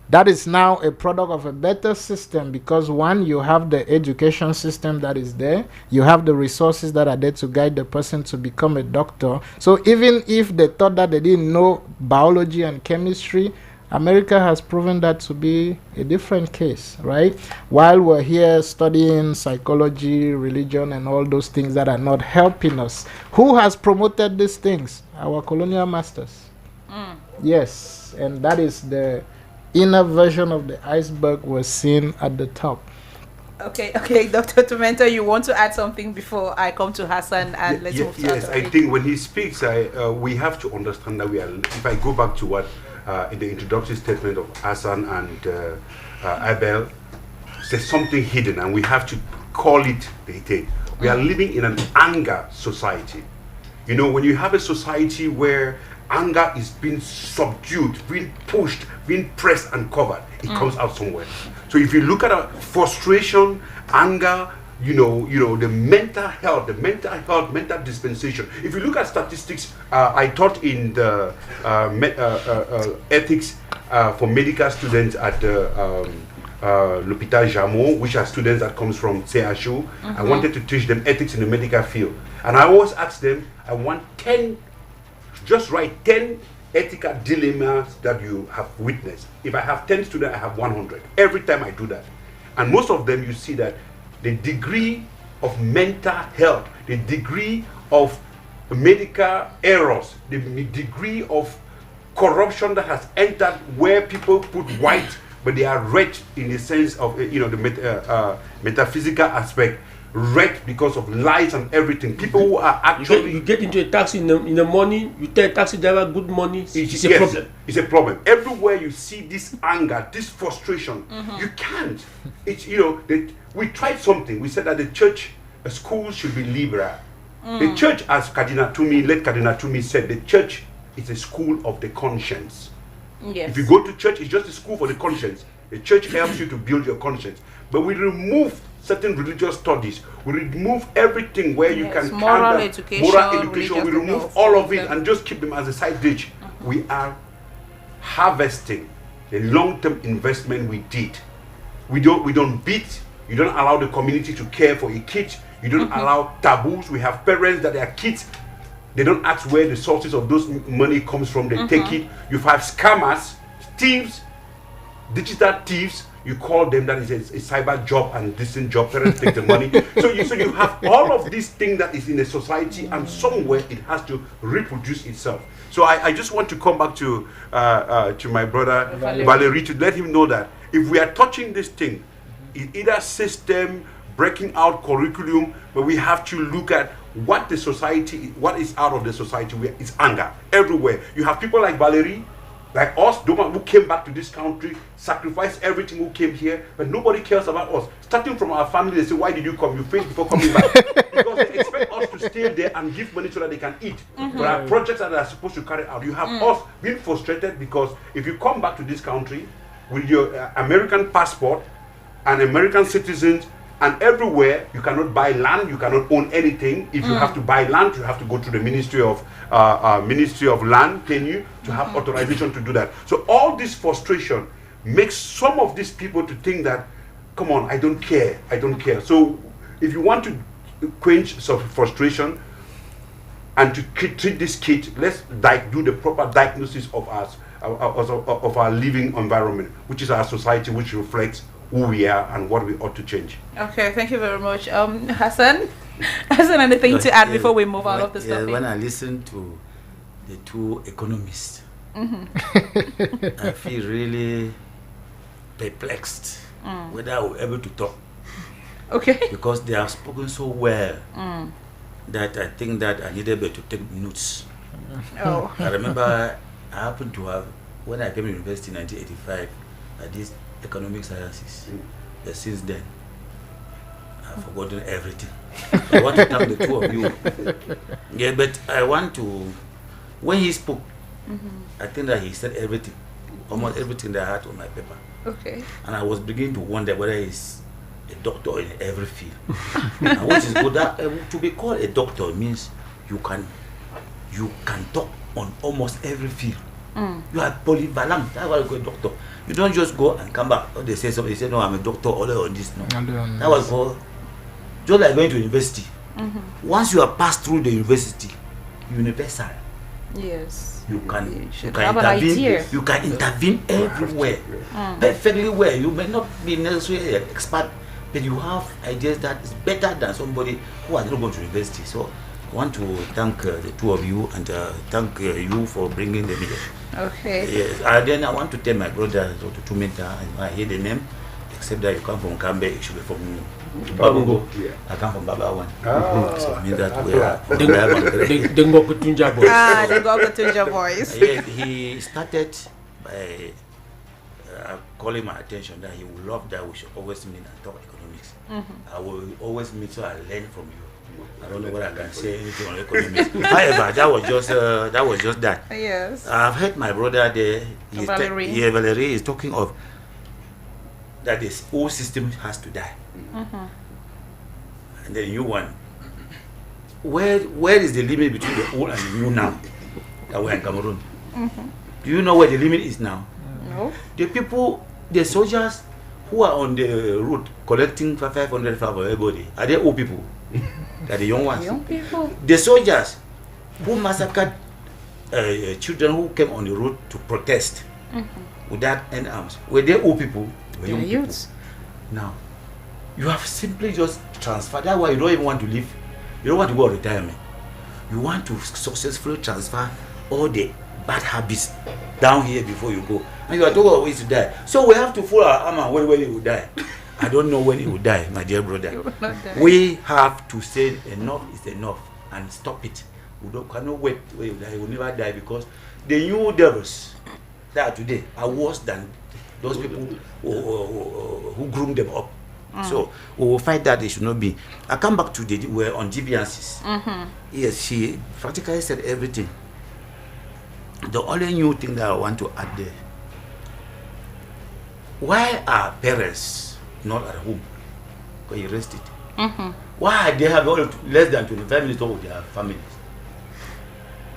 That is now a product of a better system, because one, you have the education system that is there, you have the resources that are there to guide the person to become a doctor. So even if they thought that they didn't know biology and chemistry, America has proven that to be a different case, right? While we're here studying psychology, religion, and all those things that are not helping us, who has promoted these things? Our colonial masters. Yes, and that is the inner version of the iceberg we're seeing at the top. Okay, Dr. Tumento, you want to add something before I come to Hassan and let's move to Yes, I think when he speaks, we have to understand that we are, if I go back to what in the introductory statement of Hassan and Abel, there's something hidden and we have to call it the thing. We are living in an anger society. You know, when you have a society where anger is being subdued, being pushed, being pressed and covered, it comes out somewhere. So if you look at frustration, anger, you know, the mental health, mental dispensation. If you look at statistics, I taught in the ethics for medical students at L'Hôpital Jameau, which are students that comes from CHU. I wanted to teach them ethics in the medical field. And I always ask them, I want 10, just write 10 ethical dilemmas that you have witnessed. If I have 10 students, I have 100. Every time I do that. And most of them, you see that the degree of mental health, the degree of medical errors, the degree of corruption that has entered where people put white, but they are red in the sense of, the metaphysical aspect. wrecked because of lies and everything. People who are actually... You get into a taxi in the morning, you tell a taxi driver good money, it's a problem. It's a problem. Everywhere you see this anger, this frustration, you can't. It's, we tried something. We said that the church, schools should be liberal. The church, as late Cardinal Tumi said, the church is a school of the conscience. Yes. If you go to church, it's just a school for the conscience. The church helps you to build your conscience. But we remove certain religious studies. We remove everything where you can moral education. We remove all of it and just keep them as a side dish. We are harvesting the long-term investment we did. We don't beat. You don't allow the community to care for a kid. You don't allow taboos. We have parents that their kids, they don't ask where the sources of those money comes from. They take it. You have scammers, thieves, digital thieves. You call them, that is a cyber job and distant job. Parents take the money. So you have all of these things that is in the society, and somewhere it has to reproduce itself. So I just want to come back to my brother Valerie to let him know that if we are touching this thing, it's either system, breaking out curriculum, but we have to look at what the society, what is out of the society. It's anger everywhere. You have people like Valerie, like us, the one who came back to this country, sacrificed everything, who came here, but nobody cares about us. Starting from our family, they say, why did you come? You failed before coming back. Because they expect us to stay there and give money so that they can eat. There are projects that are supposed to carry out. You have us being frustrated because if you come back to this country with your American passport and American citizens, and everywhere you cannot buy land, you cannot own anything. If you have to buy land, you have to go to the Ministry of Land, to have authorization to do that. So all this frustration makes some of these people to think that, come on, I don't care. So if you want to quench some frustration and to treat this kid, let's do the proper diagnosis of us, of our living environment, which is our society, which reflects who we are and what we ought to change. Okay, thank you very much. Hassan, anything to add before we move out of this topic? When I listen to the two economists, I feel really perplexed whether I will be able to talk. Okay. Because they have spoken so well that I think that I needed to take notes. Oh. I remember I happened to have, when I came to university in 1985, I did economic sciences. But since then, I've forgotten everything. I want to thank the two of you. Yeah, but I want to, when he spoke, I think that he said everything, almost everything that I had on my paper. Okay. And I was beginning to wonder whether he's a doctor in every field. And what is good, to be called a doctor means you can talk on almost every field. You are polyvalent. That's why you go a doctor. You don't just go and come back. Or they say something, they say, no, I'm a doctor, all on this. No. That was called, just like going to university. Once you are passed through the university, universal. Yes. You can intervene everywhere. Perfectly well. You may not be necessarily an expert, but you have ideas that is better than somebody who has not gone to university. So I want to thank the two of you and thank you for bringing them here. Okay. Yes. And then I want to tell my brother, Dr. Tumeta, I hear the name, except that you come from Kambe, you should be from Babungo. Yeah. I come from Babawan. So I mean that we are the Ngokutunja boys. The Ngokutunja boys. Yes, he started by calling my attention that he would love that we should always meet and talk economics. I will always meet so I learn from you. I don't know what I can say anything on economics. However, that was just that. Yes. I've heard my brother there. Valerie is talking of that this old system has to die, and the new one. Where is the limit between the old and the new now? That we're in Cameroon. Do you know where the limit is now? No. The people, the soldiers who are on the route collecting 500 for everybody, are they old people? They're the young ones. Young people. The soldiers who massacred children who came on the road to protest without any arms, were they old people? Were young people. Now, you have simply just transferred. That's why you don't even want to live. You don't want to go on retirement. You want to successfully transfer all the bad habits down here before you go. And you are talking about ways to die. So we have to follow our armor when we will die. I don't know when he will die, my dear brother. He will not die. We have to say enough is enough and stop it. We cannot wait. He will never die because the new devils that are today are worse than those people who groom them up. So we will fight that. It should not be. I come back to we're on deviances. Yes, she practically said everything. The only new thing that I want to add there: why are parents not at home? Because you raised it. Why they have less than 25 minutes with their families?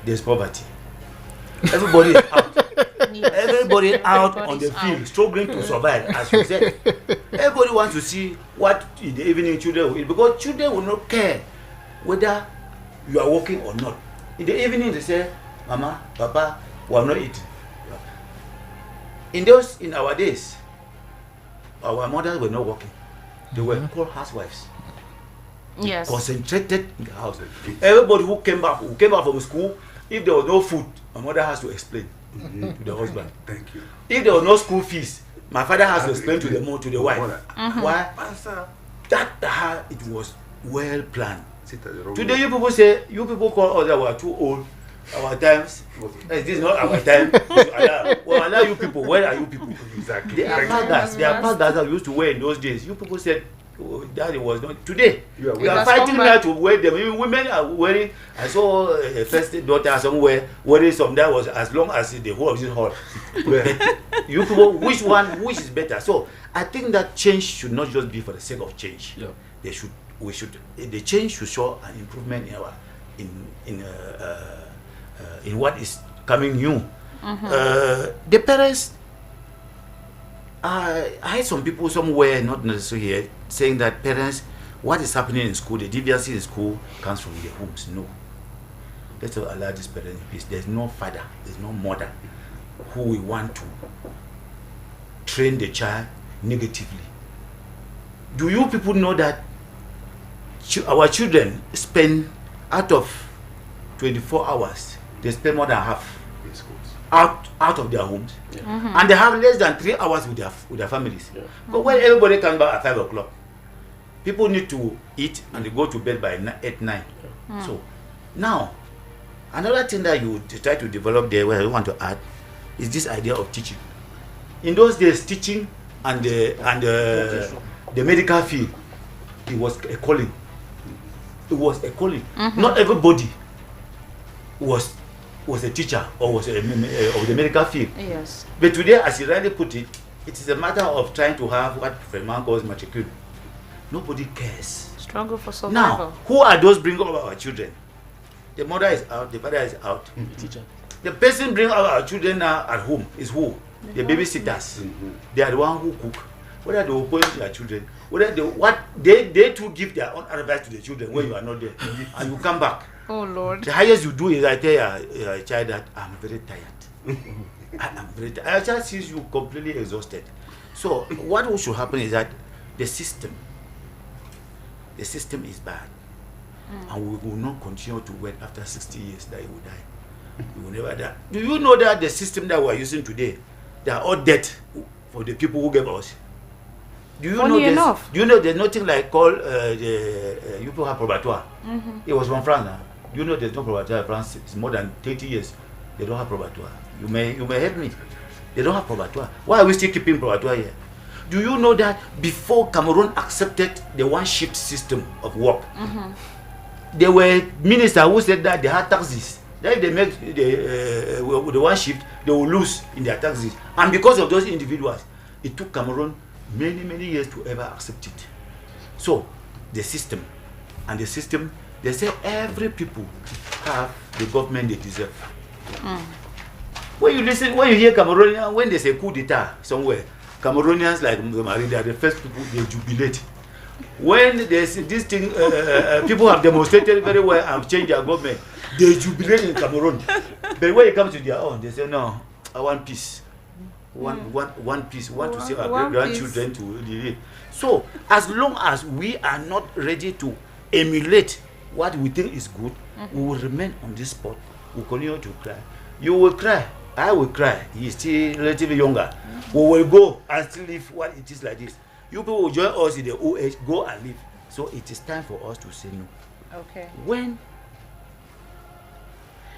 There's poverty. Everybody is out. Everybody out on the field, struggling to survive, as you said. Everybody wants to see what in the evening children will eat, because children will not care whether you are working or not. In the evening, they say, Mama, Papa, we have not eaten. In our days, our mothers were not working. They were called housewives. Yes. Concentrated in the house. Everybody who came back from school, if there was no food, my mother has to explain to the husband. Thank you. If there was no school fees, my father has to explain to the wife. Why? That it was well planned. Today you people say, you people call us that we are too old. Our times, this is not our time. Well, allow you people. Where are you people? Exactly. They are fathers. They are fathers that we used to wear in those days. You people said that it was not. Today, we are fighting now to wear them. Even women are wearing. I saw a first daughter somewhere wearing some that was as long as the whole of this hall. You people, which is better? So I think that change should not just be for the sake of change. Yeah. The change should show an improvement in our in what is coming new. The parents, I heard some people somewhere, not necessarily here, saying that parents, what is happening in school, the deviancy in school comes from their homes. No. Let's allow this parent in peace. There's no father, there's no mother who we want to train the child negatively. Do you people know that our children spend, out of 24 hours, they spend more than half in schools, out of their homes, and they have less than 3 hours with their families. But when everybody comes back at 5 o'clock, people need to eat and they go to bed by 8, 9. So now, another thing that you try to develop there, where I want to add, is this idea of teaching. In those days, teaching and the medical field, it was a calling. It was a calling. Not everybody was a teacher or was of the medical field. Yes. But today, as you rightly put it, it is a matter of trying to have what Freeman calls matricule. Nobody cares. Struggle for survival. Now, who are those bringing up our children? The mother is out, the father is out. Teacher. The person bringing up our children now at home is who? The babysitters. They are the one who cook. Whether they will point to their children, whether they too give their own advice to the children when you are not there, and you come back. Oh Lord. The highest you do is I tell your child that I'm very tired. I am very tired. Our child sees you completely exhausted. So what should happen is that the system is bad. And we will not continue to wait after 60 years that he will die. He will never die. Do you know that the system that we are using today, they are all debt for the people who gave us? Do you know this? Do you know there's nothing like called you people have probatoire? It was from France now. Do you know there's no probatoire in France? It's more than 30 years. They don't have probatoire. You may help me. They don't have probatoire. Why are we still keeping probatoire here? Do you know that before Cameroon accepted the one shift system of work, there were ministers who said that they had taxes. That if they make the one shift, they will lose in their taxes. And because of those individuals, it took Cameroon many years to ever accept it. So the system, they say every people have the government they deserve. When you hear Cameroonians, when they say coup d'etat somewhere, Cameroonians like Marie, they are the first people, they jubilate. When there's this thing, people have demonstrated very well and changed their government, they jubilate in Cameroon. But when it comes to their own, they say, no, I want peace. One piece. We want to see our great-grandchildren to live. So, as long as we are not ready to emulate what we think is good, we will remain on this spot. We will continue to cry. You will cry. I will cry. He is still relatively younger. We will go and still live what it is like this. You people will join us in the OH, go and live. So it is time for us to say no. Okay. When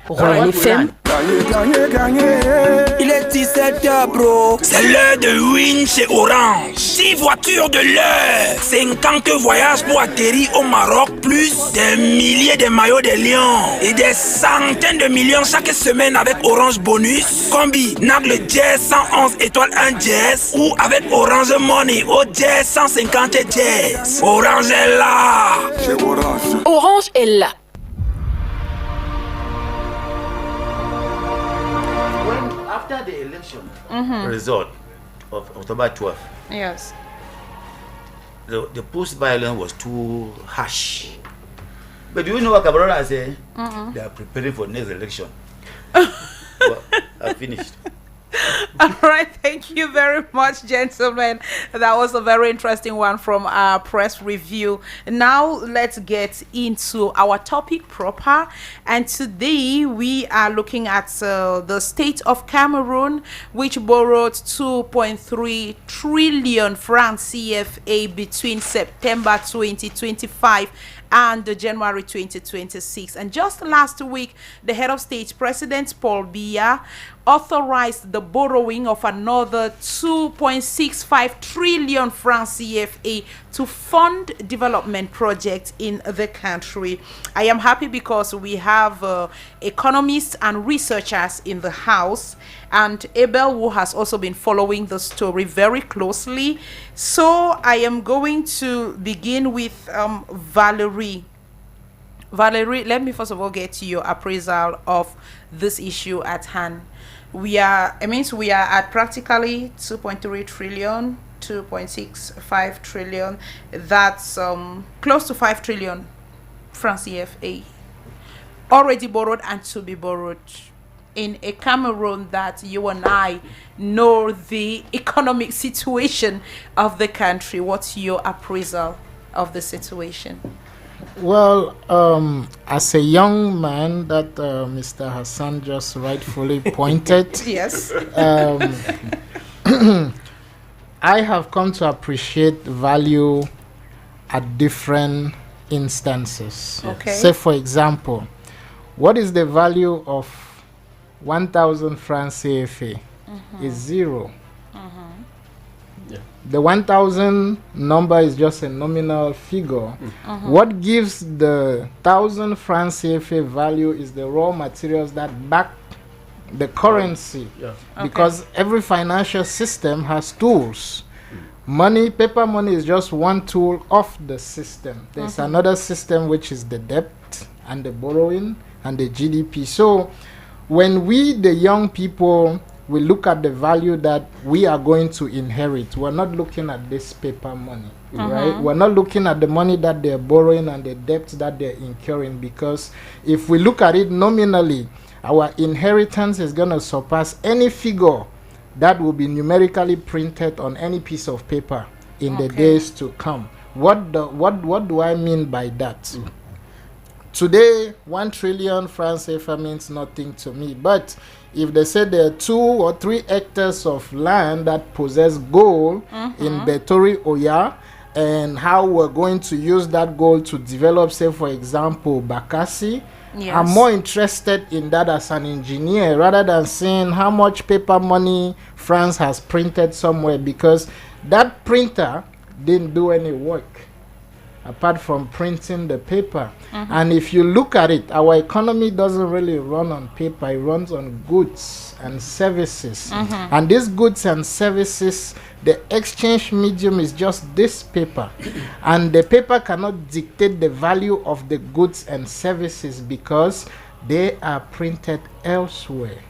Royal FM. Il est 17h, bro. C'est l'heure de win chez Orange. 6 voitures de l'heure. 50 voyages pour atterrir au Maroc. Plus des milliers de maillots de Lions. Et des centaines de millions chaque semaine avec Orange Bonus. Combi, Nagle Jazz 111 étoiles 1 Jazz. Ou avec Orange Money au Jazz 150 Jazz. Orange est là. Chez Orange. Orange est là. After the election result of October 12th, yes, the post-violence was too harsh. But do you know what Cabrera said? They are preparing for next election. Well, I finished. All right, thank you very much, gentlemen. That was a very interesting one from our press review. Now let's get into our topic proper. And today we are looking at the state of Cameroon, which borrowed 2.3 trillion francs CFA between September 2025 and January 2026. And just last week, the head of state, President Paul Biya, authorized the borrowing of another 2.65 trillion francs CFA to fund development projects in the country. I am happy because we have economists and researchers in the house, and Abel, who has also been following the story very closely. So I am going to begin with Valerie. Valerie, let me first of all get to your appraisal of this issue at hand. We are at practically 2.3 trillion, 2.65 trillion. That's close to 5 trillion francs CFA already borrowed and to be borrowed in a Cameroon that you and I know the economic situation of the country. What's your appraisal of the situation? Well, as a young man that Mr. Hassan just rightfully pointed, yes, I have come to appreciate value at different instances. Okay. Say, for example, what is the value of 1,000 francs CFA? Is zero. The 1,000 number is just a nominal figure. What gives the 1,000 francs CFA value is the raw materials that back the currency. Because every financial system has tools. Money, paper money is just one tool of the system. There's another system which is the debt and the borrowing and the GDP. So when we, the young people, we look at the value that we are going to inherit, we're not looking at this paper money, right? We're not looking at the money that they're borrowing and the debts that they're incurring, because if we look at it nominally, our inheritance is going to surpass any figure that will be numerically printed on any piece of paper in the days to come. What do I mean by that? Today, 1 trillion francs CFA means nothing to me, but if they say there are 2 or 3 hectares of land that possess gold in Betori Oya, and how we're going to use that gold to develop, say, for example, Bakassi, I'm more interested in that as an engineer rather than seeing how much paper money France has printed somewhere, because that printer didn't do any work apart from printing the paper. And if you look at it, our economy doesn't really run on paper, it runs on goods and services. And these goods and services, the exchange medium is just this paper. And the paper cannot dictate the value of the goods and services because they are printed elsewhere.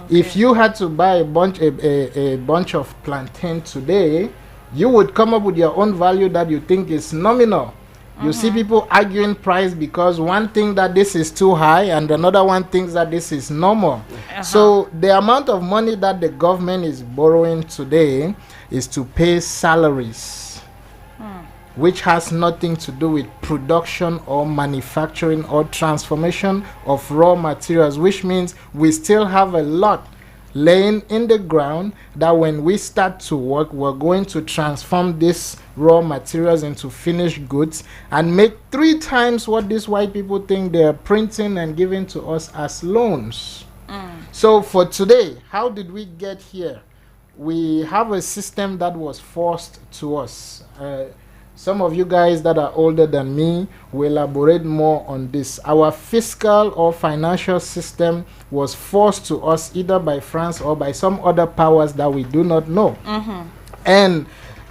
If you had to buy a bunch of plantain today, you would come up with your own value that you think is nominal. You see people arguing price because one thinks that this is too high and another one thinks that this is normal. So the amount of money that the government is borrowing today is to pay salaries, which has nothing to do with production or manufacturing or transformation of raw materials, which means we still have a lot laying in the ground, that when we start to work, we're going to transform these raw materials into finished goods and make 3 times what these white people think they're printing and giving to us as loans. So for today, how did we get here? We have a system that was forced to us. Some of you guys that are older than me will elaborate more on this. Our fiscal or financial system was forced to us either by France or by some other powers that we do not know. And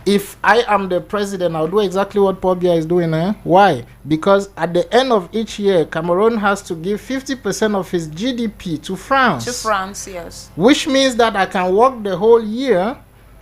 if I am the president, I'll do exactly what Paul Biya is doing. Why? Because at the end of each year, Cameroon has to give 50% of his GDP to France. To France, yes. Which means that I can work the whole year,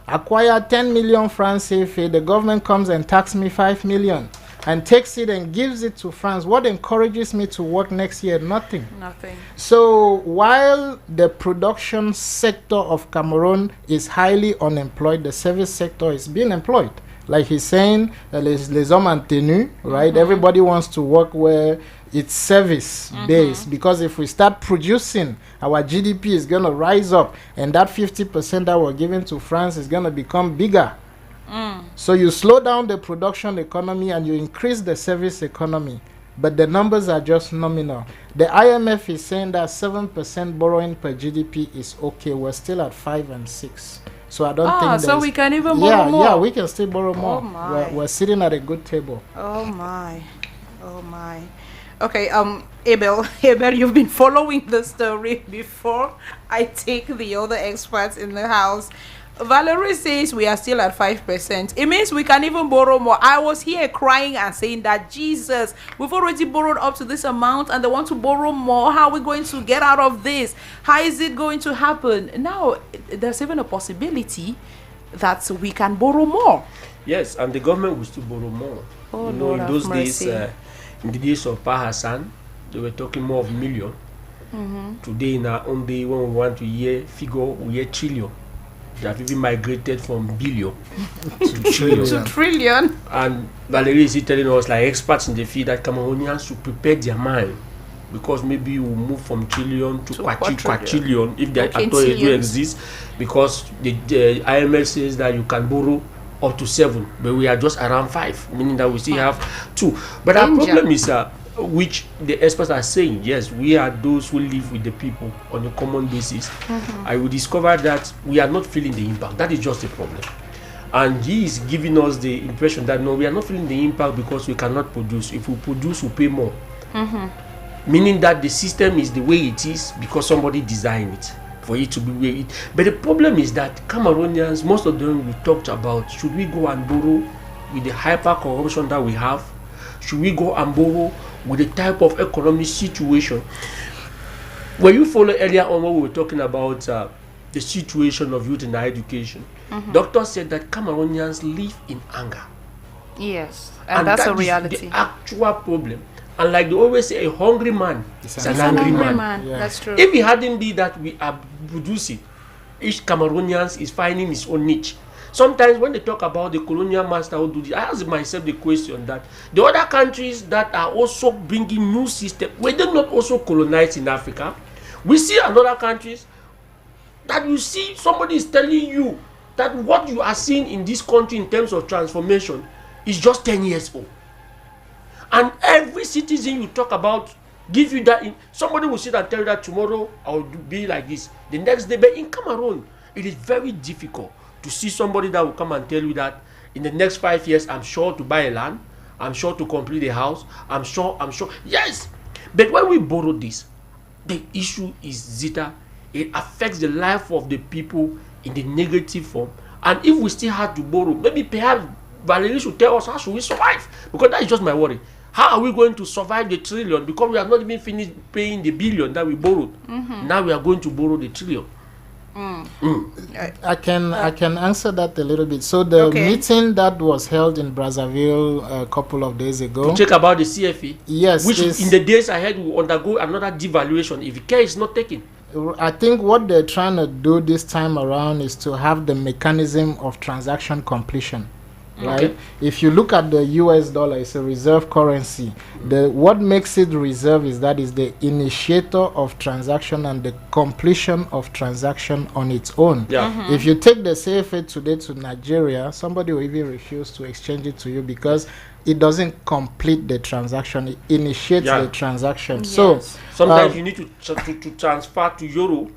acquire 10 million francs CFA, the government comes and tax me 5 million and takes it and gives it to France. What encourages me to work next year? Nothing. Nothing. So while the production sector of Cameroon is highly unemployed, the service sector is being employed. Like he's saying, les hommes en tenue, right? Everybody wants to work where it's service based, because if we start producing, our GDP is going to rise up, and that 50% that we're giving to France is going to become bigger. So you slow down the production economy and you increase the service economy, but the numbers are just nominal. The IMF is saying that 7% borrowing per GDP is okay. We're still at 5 and 6. So I don't think so we can even borrow more. Yeah, we can still borrow more. Oh my. We're sitting at a good table. Oh my. Okay, Abel, you've been following the story before I take the other experts in the house. Valerie says we are still at 5%. It means we can even borrow more. I was here crying and saying that, Jesus, we've already borrowed up to this amount and they want to borrow more. How are we going to get out of this? How is it going to happen? Now, there's even a possibility that we can borrow more. Yes, and the government will still borrow more. Oh, you know, Lord in those have days, mercy. in the days of Pa Hassan, they were talking more of million. Today, in our own day, when we want to hear figure, we hear trillion. They have even migrated from billion to trillion. To trillion. And Valerie is telling us, like experts in the field, that Cameroonians should prepare their mind, because maybe we'll move from trillion to quadrillion if that at all do exist, because the IMF says that you can borrow up to 7, but we are just around 5, meaning that we still have 2. But our problem is which the experts are saying, yes, we are those who live with the people on a common basis. I will discover that we are not feeling the impact. That is just the problem. And he is giving us the impression that no, we are not feeling the impact because we cannot produce. If we produce, we pay more. Meaning that the system is the way it is because somebody designed it for it to be where it. But the problem is that Cameroonians, most of them we talked about, should we go and borrow with the hyper corruption that we have? Should we go and borrow with the type of economic situation? When you follow earlier on what we were talking about the situation of youth in higher education, doctors said that Cameroonians live in anger. Yes, and that's a reality. The actual problem. And like they always say, a hungry man is an angry man. Yeah. That's true. If it hadn't been that we are producing, each Cameroonian is finding his own niche. Sometimes when they talk about the colonial master who do this, I ask myself the question that the other countries that are also bringing new system, were they not also colonized in Africa? We see another countries that you see somebody is telling you that what you are seeing in this country in terms of transformation is just 10 years old. And every citizen you talk about give you that. Somebody will sit and tell you that tomorrow I will be like this. The next day, but in Cameroon, it is very difficult to see somebody that will come and tell you that in the next 5 years, I'm sure to buy a land, I'm sure to complete a house, I'm sure. Yes. But when we borrow this, the issue is Zita. It affects the life of the people in the negative form. And if we still have to borrow, maybe perhaps Valerie should tell us how should we survive? Because that is just my worry. How are we going to survive the trillion? Because we have not even finished paying the billion that we borrowed. Now we are going to borrow the trillion. I can answer that a little bit. So the meeting that was held in Brazzaville a couple of days ago. To check about the CFA. Yes. Which in the days ahead will undergo another devaluation if care is not taken. I think what they're trying to do this time around is to have the mechanism of transaction completion. right? Okay. If you look at the US dollar, it's a reserve currency. What makes it reserve is that is the initiator of transaction and the completion of transaction on its own. Yeah. If you take the CFA today to Nigeria, somebody will even refuse to exchange it to you because it doesn't complete the transaction. It initiates the transaction. Yes. So sometimes you need to transfer to euro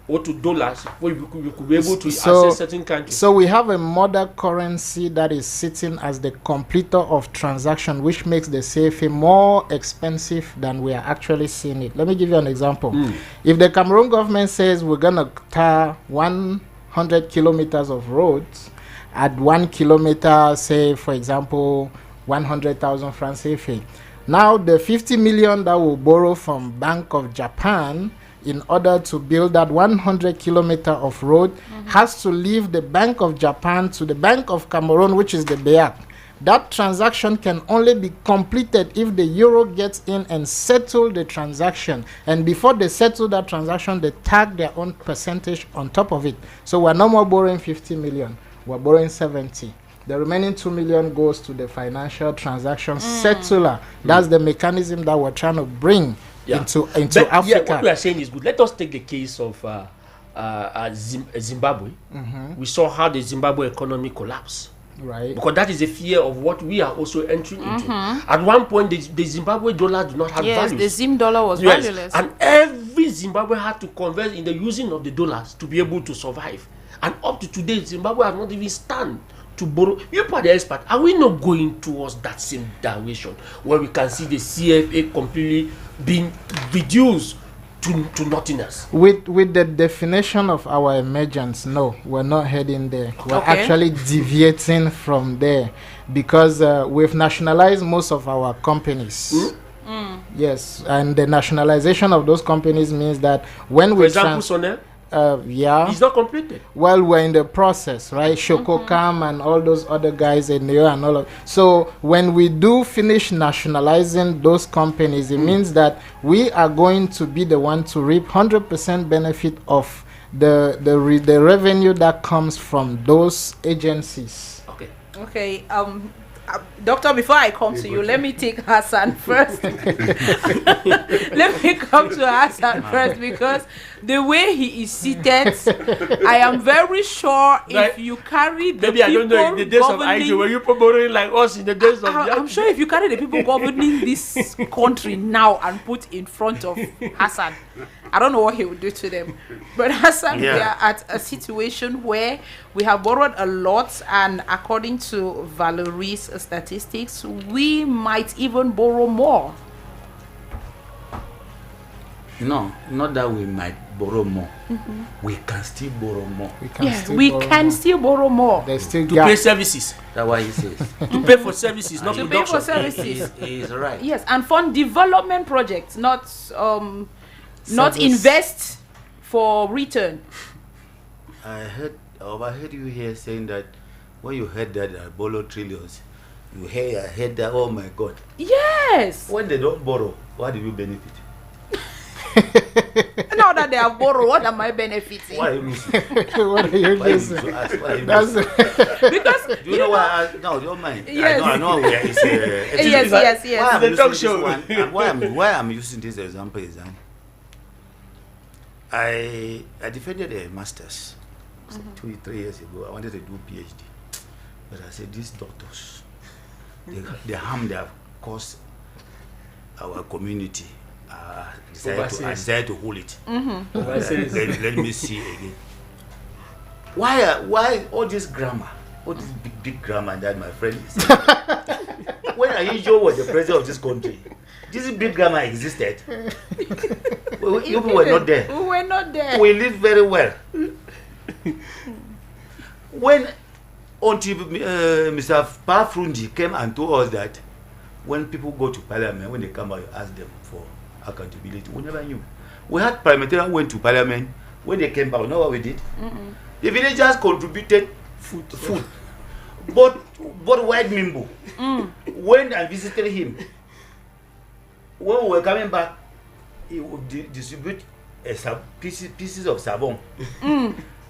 or to dollars where you could be able to access certain countries. So we have a mother currency that is sitting as the completer of transaction, which makes the CFA more expensive than we are actually seeing it. Let me give you an example. If the Cameroon government says we're going to tar 100 kilometers of roads, at 1 kilometer, say, for example, 100,000 francs CFA. Now, the 50 million that we'll borrow from Bank of Japan in order to build that 100 kilometer of road has to leave the Bank of Japan to the Bank of Cameroon, which is the BEAC. That transaction can only be completed if the euro gets in and settle the transaction. And before they settle that transaction, they tag their own percentage on top of it. So we're no more borrowing 50 million. We're borrowing 70. The remaining 2 million goes to the financial transaction settler. That's the mechanism that we're trying to bring into Africa. Yeah, what we are saying is good. Let us take the case of Zimbabwe. We saw how the Zimbabwe economy collapsed. Right. Because that is a fear of what we are also entering into. At one point, the Zimbabwe dollar did not have value. Yes, the Zim dollar was valueless. And every Zimbabwe had to convert in the using of the dollars to be able to survive. And up to today, Zimbabwe has not even stand to borrow. You are the expert. Are we not going towards that same direction where we can see the CFA completely being reduced to nothingness? With the definition of our emergence, no, we're not heading there. We're actually deviating from there because we've nationalized most of our companies. Yes, and the nationalization of those companies means that when we... For example, Sonel? It's not completed. Well, we're in the process, right? Shokokam and all those other guys in Neo and all of. So when we do finish nationalizing those companies, it means that we are going to be the one to reap 100% benefit of the revenue that comes from those agencies. Okay. Doctor, before I come to you, let me take Hassan first. Let me come to Hassan first because the way he is seated, I am very sure if you carry the people I don't know in the days of IG, were you borrowing like us in the days of I'm sure if you carry the people governing this country now and put in front of Hassan, I don't know what he would do to them. But Hassan, we are at a situation where we have borrowed a lot, and according to Valerie's statistics, we might even borrow more. No, not that we might borrow more. We can still borrow more. We can still borrow more. There's still to pay services. That's what he says. To pay for services, not to production. Pay for services. He's right. Yes, and fund development projects, not invest for return. I overheard you here saying that when you heard that I borrow trillions, I heard that, oh my God. Yes. When they don't borrow, what do you benefit? Now that they have borrowed, what am I benefiting? Why are you losing? What are you losing? Because do you know why? No, don't mind. Yes. I know where it's. Yes. Why I'm using this example is that I defended a master's 2-3 years ago. I wanted to do PhD, but I said these doctors, the harm they have caused our community. I decided to hold it. Let me see again. Why all this grammar? All this big grammar that my friend is saying? When Ayijo was the president of this country, this big grammar existed. You were not there. We were not there. We lived very well. When Mr. Pafrundi came and told us that when people go to parliament, when they come out, you ask them for accountability. We never knew. We had parliamentarians went to parliament. When they came back, you know what we did? The villagers contributed food. But White Mimbo, when I visited him, when we were coming back, he would distribute pieces of sabon.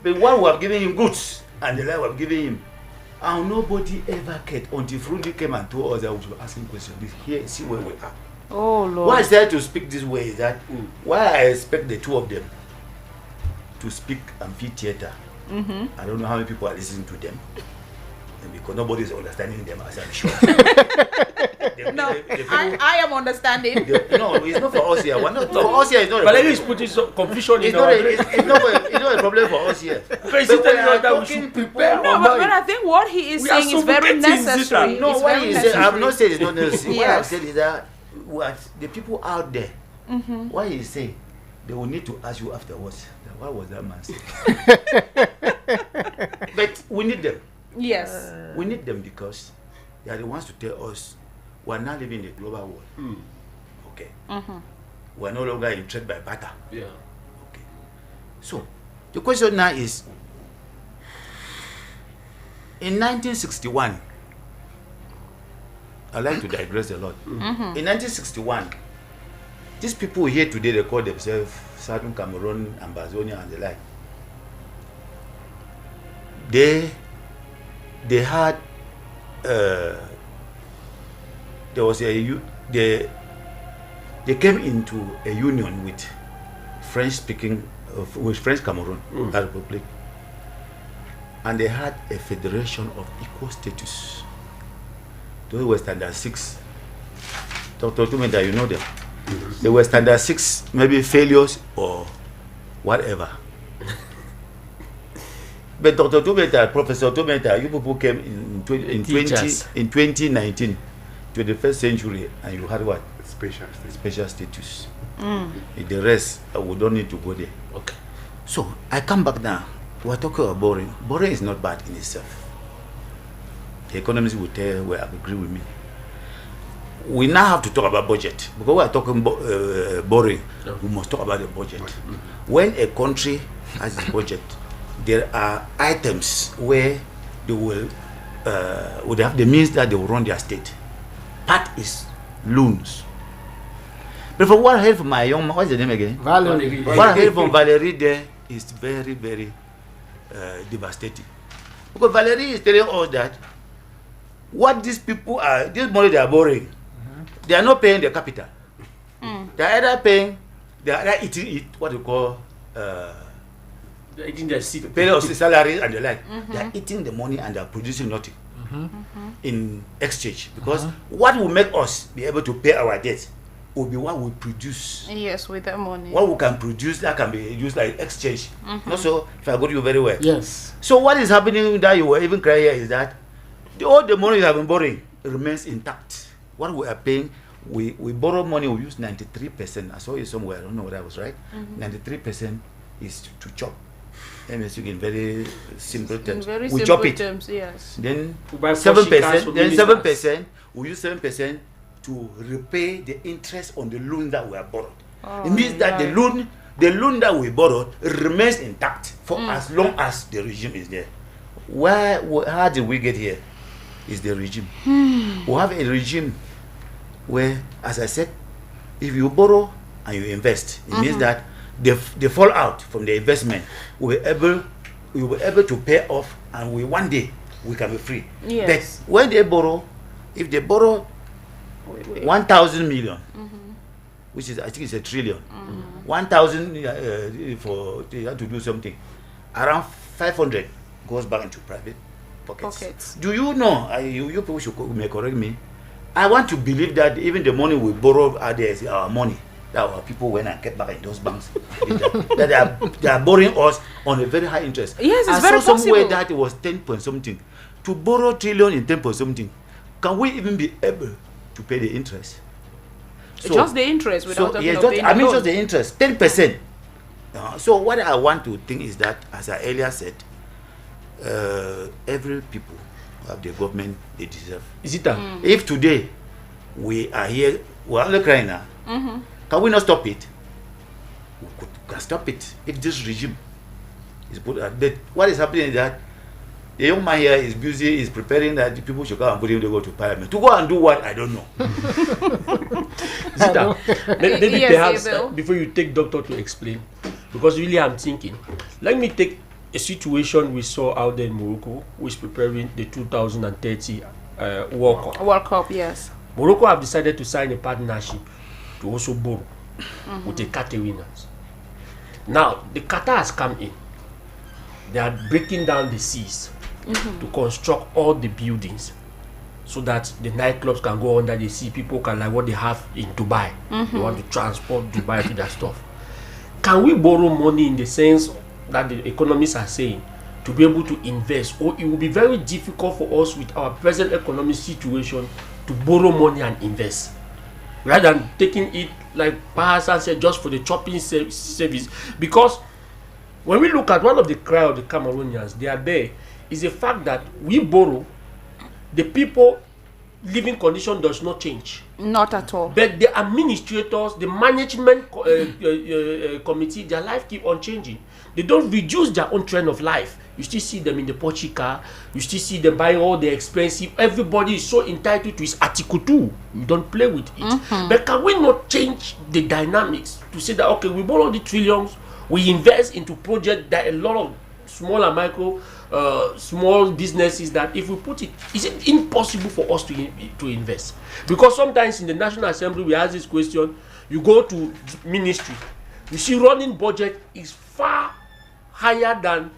But one we have given him goods, and the other we have given him And nobody ever cared until Frundi came and told us that we were asking questions. Here, see where we are. Oh Lord. Why I decided to speak this way is that why I expect the two of them to speak amphitheater. I don't know how many people are listening to them. And because nobody is understanding them, as I'm sure. I am understanding. No, it's not for us here. For us here, it's not. Valerie is putting some confusion in our it's not a problem for us here. But we should prepare. No, but I think what he is saying is very necessary. No, what he said, I have not said it's not necessary. Yes. What I've said is that the people out there, what he say, they will need to ask you afterwards. What was that man saying? But we need them. Yes. We need them because they are the ones to tell us we are now living in a global world. Okay. We are no longer in trade by barter. Yeah. Okay. So the question now is, in 1961, I like to digress a lot. In 1961, these people here today, they call themselves Southern Cameroon, Ambazonia, and the like. They had there was they came into a union with French Cameroon, that republic, and they had a federation of equal status. Those were standard 6. Dr. Tumenda, you know them. They were standard 6, maybe failures or whatever. But Dr. Tumeta, Professor Tumeta, you people came in 2019, 21st century, and you had what? Special status. The rest, we don't need to go there. Okay. So, I come back now. We're talking about boring. Boring is not bad in itself. The economists will agree with me. We now have to talk about budget. Because we are talking boring, we must talk about the budget. When a country has a budget, there are items where they would have the means that they will run their state. Part is loans. But from what I heard from my young man, what's the name again? Valerie. What I heard from Valerie there is very, very devastating. Because Valerie is telling us that what these people are, this money they are borrowing, they are not paying their capital. They are either paying, they are either eating it, what you call, they're eating their paying of salaries and the like. They are eating the money and they are producing nothing in exchange. Because what will make us be able to pay our debt will be what we produce. Yes, with that money. What we can produce that can be used like exchange. Not so, if I got you very well. Yes. So what is happening that you were even crying here is that all the money you have been borrowing remains intact. What we are paying, we borrow money, we use 93%. I saw it somewhere, I don't know whether I was right. 93% is to chop. Let me speak in very simple terms. In very we simple chop it. terms, yes. Then We buy 7%. Then 7%. 7%. We use 7% to repay the interest on the loan that we have borrowed. It means that the loan that we borrowed remains intact for as long as the regime is there. How did we get here? Is the regime. We have a regime where, as I said, if you borrow and you invest, it means that the fallout from the investment we will be able to pay off, and one day we can be free. Yes. But when they borrow, if they borrow 1,000 million, which is, I think it's a trillion, 1,000 for they have to do something, around 500 goes back into private pockets. Do you know? You people may correct me. I want to believe that even the money we borrow are there is our money that our people went and kept back in those banks. that they are borrowing us on a very high interest. Yes, it's I very saw somewhere possible. that it was 10 point something. To borrow trillion in 10 point something, can we even be able to pay the interest? Just the interest without talking of paying I mean the just loan. the interest, 10%. So what I want to think is that, as I earlier said, every people have the government they deserve. Is it that? If today we are here, we are only crying now, can we not stop it? We can stop it if this regime is put at. But what is happening is that the young man here is busy, is preparing that the people should go and put him to go to parliament. To go and do what? I don't know. Zita, maybe Yes, perhaps Abel. before you take doctor to explain, because really I'm thinking, let me take a situation we saw out there in Morocco, which is preparing the 2030 World Cup. World Cup, yes. Morocco have decided to sign a partnership to also borrow with the Qatar winners. Now, the Qatar has come in. They are breaking down the seas to construct all the buildings so that the nightclubs can go under the sea. People can, like what they have in Dubai. They want to transport Dubai to that stuff. Can we borrow money in the sense that the economists are saying to be able to invest? Or it will be very difficult for us with our present economic situation to borrow money and invest, rather than taking it, like Bahasan said, just for the shopping service. Because when we look at one of the cry of the Cameroonians, they are there, is the fact that we borrow, the people living condition does not change. Not at all. But the administrators, the management committee, their life keep on changing. They don't reduce their own trend of life. You still see them in the Porsche car. You still see them buying all the expensive. Everybody is so entitled to his Article 2. You don't play with it. But can we not change the dynamics to say that, okay, we borrow the trillions, we invest into projects that a lot of small and micro, small businesses, that if we put it, is it impossible for us to invest? Because sometimes in the National Assembly we ask this question, you go to ministry, you see running budget is far higher than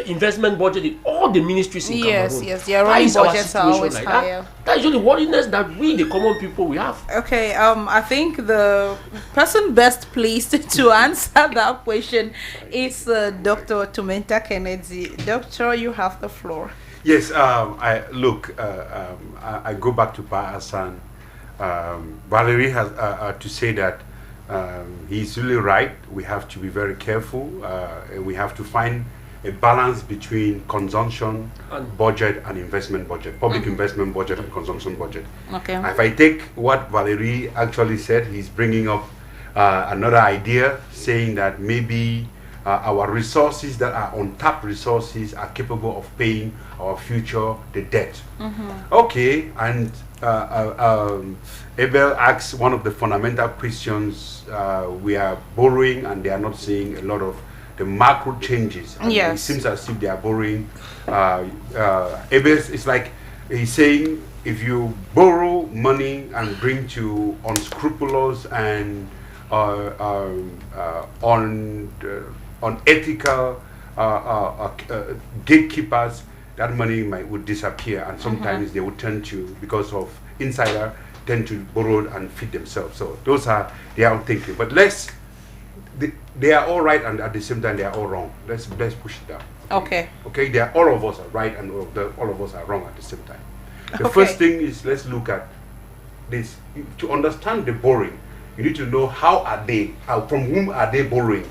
investment budget in all the ministries in Cameroon. Yes, their running budgets are always like higher. That is the worriness that we, the common people, we have. Okay, I think the person best placed to answer that question is Dr. Tumenta Kennedy. Doctor, you have the floor. Yes, I go back to Pa Hassan. Valerie has to say that he's really right. We have to be very careful. We have to find a balance between consumption budget and investment budget, public investment budget and consumption budget. Okay. If I take what Valerie actually said, he's bringing up another idea, saying that maybe our resources that are untapped resources are capable of paying our future, the debt. Okay, and Abel asks one of the fundamental questions. We are borrowing and they are not seeing a lot of the macro changes. And it seems as if they are borrowing. Abel is like, he's saying, if you borrow money and bring to unscrupulous and unethical gatekeepers, that money would disappear, and sometimes they would tend to, because of insider, tend to borrow and feed themselves. So those are their own thinking. But they are all right, and at the same time they are all wrong. Let's push it down. Okay. Okay, all of us are right and all of us are wrong at the same time. The first thing is, let's look at this. To understand the borrowing, you need to know from whom are they borrowing.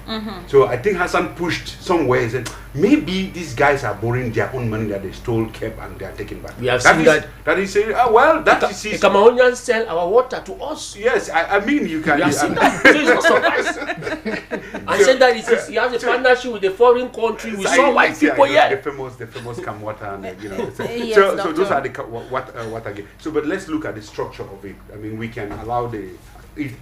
So I think Hassan pushed somewhere and said, maybe these guys are borrowing their own money that they stole, kept, and they are taking back. We have seen that. That is saying, the Cameroonians sell our water to us. Yes, I mean, you can. We have seen that. So it's not surprising. I said that he has a partnership with a foreign country. We saw white people here. The famous Cam water, and you know. Yes, so those are the what again. So, but let's look at the structure of it. I mean, we can allow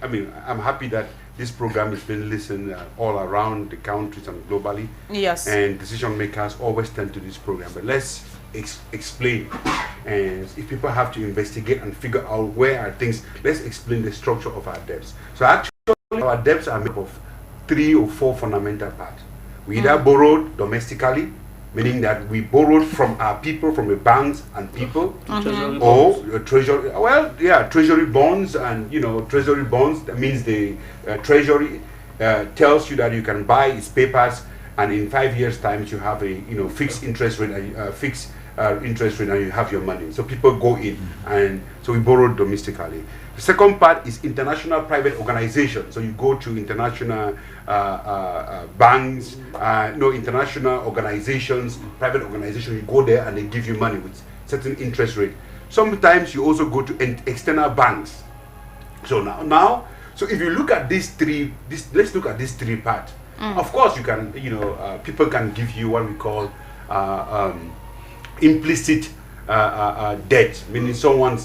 I'm happy that this program is being listened all around the countries and globally. Yes. And decision makers always tend to this program. But let's explain. And if people have to investigate and figure out where are things, let's explain the structure of our debts. So actually, our debts are made up of 3 or 4 fundamental parts. We either borrowed domestically, meaning that we borrowed from our people, from the banks and people, or treasury bonds. And treasury bonds, that means the treasury tells you that you can buy its papers, and in 5 years time you have a fixed interest rate, and you have your money. So people go in, and so we borrowed domestically. The second part is international private organization. So you go to international banks, international organizations, private organizations. You go there and they give you money with certain interest rate. Sometimes you also go to external banks. So so if you look at these three, let's look at these 3 parts. Of course, you can, people can give you what we call implicit debt, meaning someone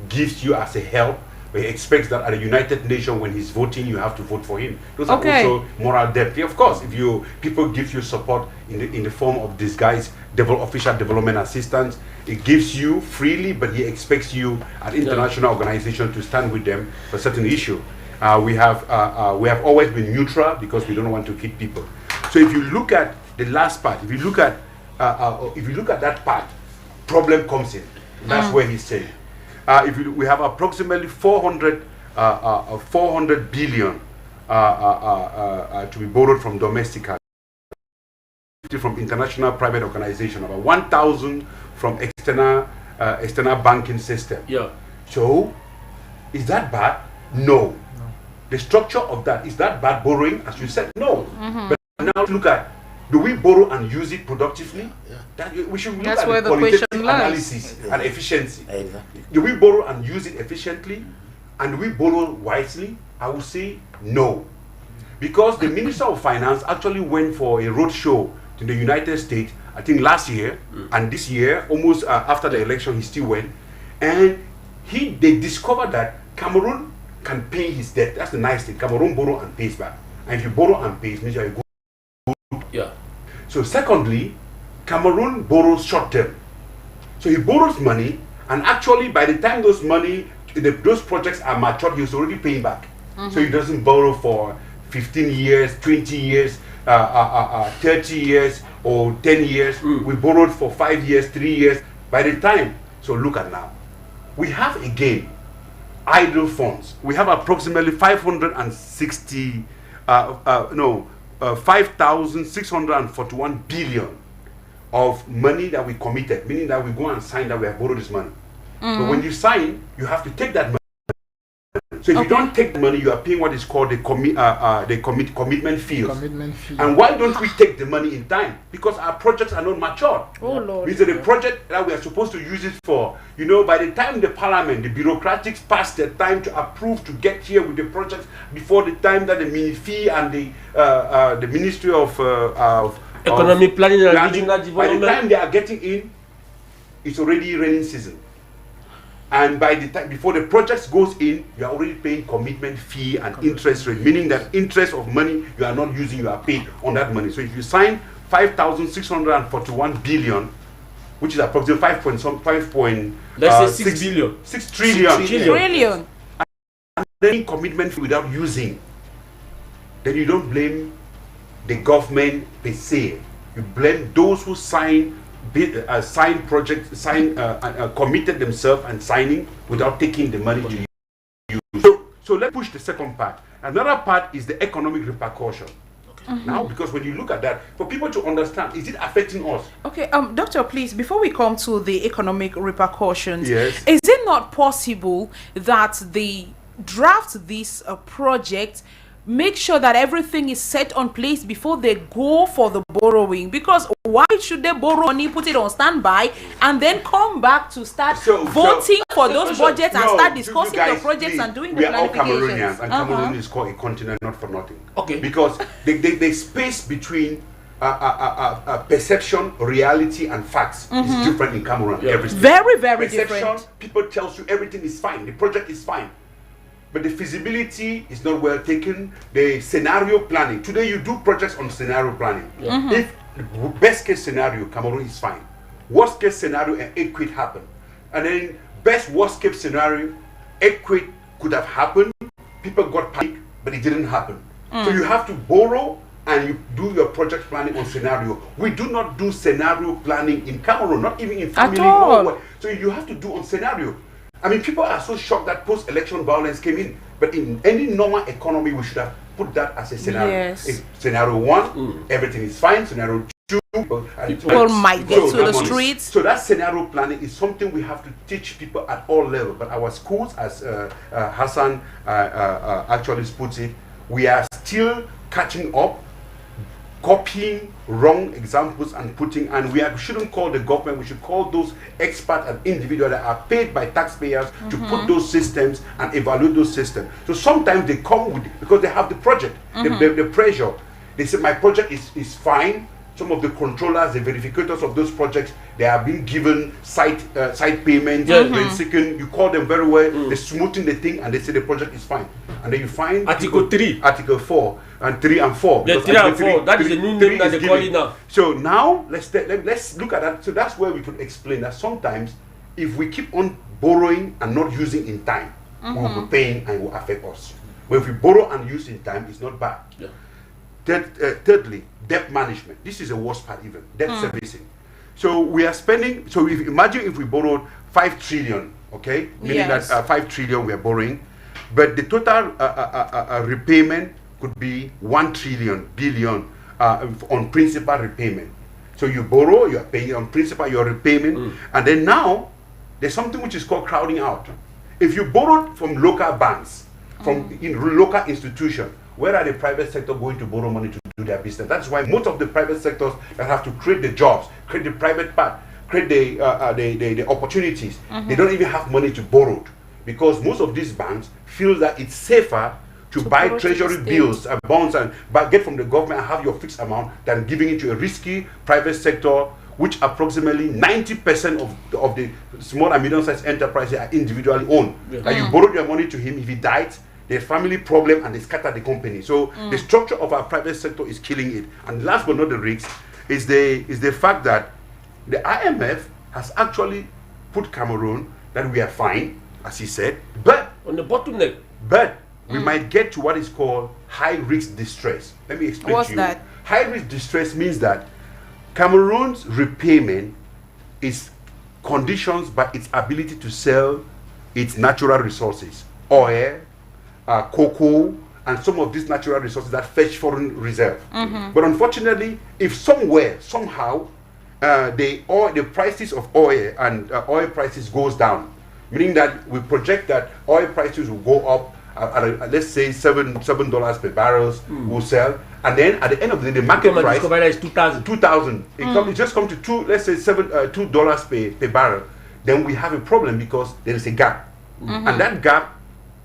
gives you as a help, But he expects that at a United Nations, when he's voting, you have to vote for him. Those are also moral debt. Yeah, of course, if people give you support in the form of disguised official development assistance, it gives you freely, but he expects you at international organizations to stand with them for a certain issue. We have always been neutral because we don't want to hit people. So if you look at the last part, if you look at that part, problem comes in. That's where he's saying. We have approximately 400 billion to be borrowed from domestic, from international private organization, about 1,000 from external banking system. Yeah. So, is that bad? No. The structure of that, is that bad borrowing? As you said, no. But now look at, do we borrow and use it productively? That, we should look at the qualitative analysis and efficiency. Exactly. Do we borrow and use it efficiently? And do we borrow wisely? I would say no. Because the Minister of Finance actually went for a road show in the United States, I think last year, and this year, almost after the election, he still went. And they discovered that Cameroon can pay his debt. That's the nice thing. Cameroon borrow and pays back. And if you borrow and pays, means you are good. Yeah. So secondly, Cameroon borrows short term. So he borrows money, and actually by the time those projects are matured, he's already paying back. So he doesn't borrow for 15 years, 20 years, 30 years, or 10 years. We borrowed for 5 years, 3 years. By the time, so look at now. We have again idle funds. We have approximately 5,641 billion of money that we committed, meaning that we go and sign that we have borrowed this money. But when you sign, you have to take that money. So if you don't take the money, you are paying what is called the commitment fees. And why don't we take the money in time? Because our projects are not matured. Oh Lord. These are the project that we are supposed to use it for. By the time the parliament, the bureaucrats pass their time to approve to get here with the projects, before the time that the MINIFI and the Ministry of Economic Planning and Regional Development, by the time they are getting in, it's already raining season. And by the time before the project goes in, you are already paying commitment fee and interest rate, meaning that interest of money you are not using, you are paid on that money. So if you sign 5,641 billion, which is approximately 6 billion, 6 trillion, and then commitment fee without using, then you don't blame the government per se. You blame those who committed themselves and signing without taking the money to use. So let's push the second part. Another part is the economic repercussion. Now, because when you look at that, for people to understand, is it affecting us? Okay, Doctor, please, before we come to the economic repercussions, yes, is it not possible that they draft this project, make sure that everything is set on place before they go for the borrowing? Because why should they borrow money, put it on standby, and then come back to start voting for those budgets and start discussing the projects and doing the planifications? We are all Cameroonians, and Cameroon is called a continent not for nothing. Okay. Because the space between perception, reality, and facts is different in Cameroon. Yeah. Very, very perception, different. People tell you everything is fine, the project is fine. But the feasibility is not well taken. The scenario planning. Today you do projects on scenario planning. Yeah. If best case scenario, Cameroon is fine. Worst case scenario, an earthquake happened. And then worst case scenario, earthquake could have happened. People got panic, but it didn't happen. So you have to borrow and you do your project planning on scenario. We do not do scenario planning in Cameroon, not even in family. No. So you have to do on scenario. I mean, people are so shocked that post-election violence came in. But in any normal economy, we should have put that as a scenario. Yes. If scenario 1, everything is fine. Scenario 2, people might get to the streets. So that scenario planning is something we have to teach people at all levels. But our schools, as Hassan actually puts it, we are still catching up, copying wrong examples and shouldn't call the government, we should call those experts and individuals that are paid by taxpayers to put those systems and evaluate those systems. So sometimes they come with, because they have the project, the pressure. They say my project is fine, some of the controllers, the verificators of those projects, they are being given site payments. You call them very well, they're smoothing the thing, and they say the project is fine. And then you find Article 3, Article 4, and 3 and 4. The 3 and 4, that is the new name that they call it now. So now let's look at that. So that's where we could explain that sometimes if we keep on borrowing and not using in time, we will be paying and it will affect us. But if we borrow and use in time, it's not bad. Thirdly, debt management. This is the worst part even. Debt servicing. So we are spending, so imagine if we borrowed 5 trillion, okay? Meaning that 5 trillion we are borrowing, but the total repayment could be 1 trillion billion on principal repayment. So you borrow, you are paying on principal, your repayment, and then now there's something which is called crowding out. If you borrowed from local banks, from local institutions, where are the private sector going to borrow money to do their business? That's why most of the private sectors that have to create the jobs, create the private part, create the opportunities, they don't even have money to borrow, because most of these banks feel that it's safer to buy treasury bills and bonds and get from the government and have your fixed amount than giving it to a risky private sector, which approximately 90% of the small and medium-sized enterprises are individually owned. Like you borrowed your money to him, if he died, there's family problem and they scatter the company. So the structure of our private sector is killing it. And last but not the least is the fact that the IMF has actually put Cameroon that we are fine, as he said, but on the bottleneck. But we might get to what is called high-risk distress. Let me explain to you. What's that? High-risk distress means that Cameroon's repayment is conditioned by its ability to sell its natural resources, oil, cocoa, and some of these natural resources that fetch foreign reserve. But unfortunately, if somewhere, somehow, the prices of oil and oil prices goes down, meaning that we project that oil prices will go up let's say $7 per barrel will sell, and then at the end of the day, the market price is 2,000. 2,000. It just come to $2 per barrel. Then we have a problem because there is a gap, and that gap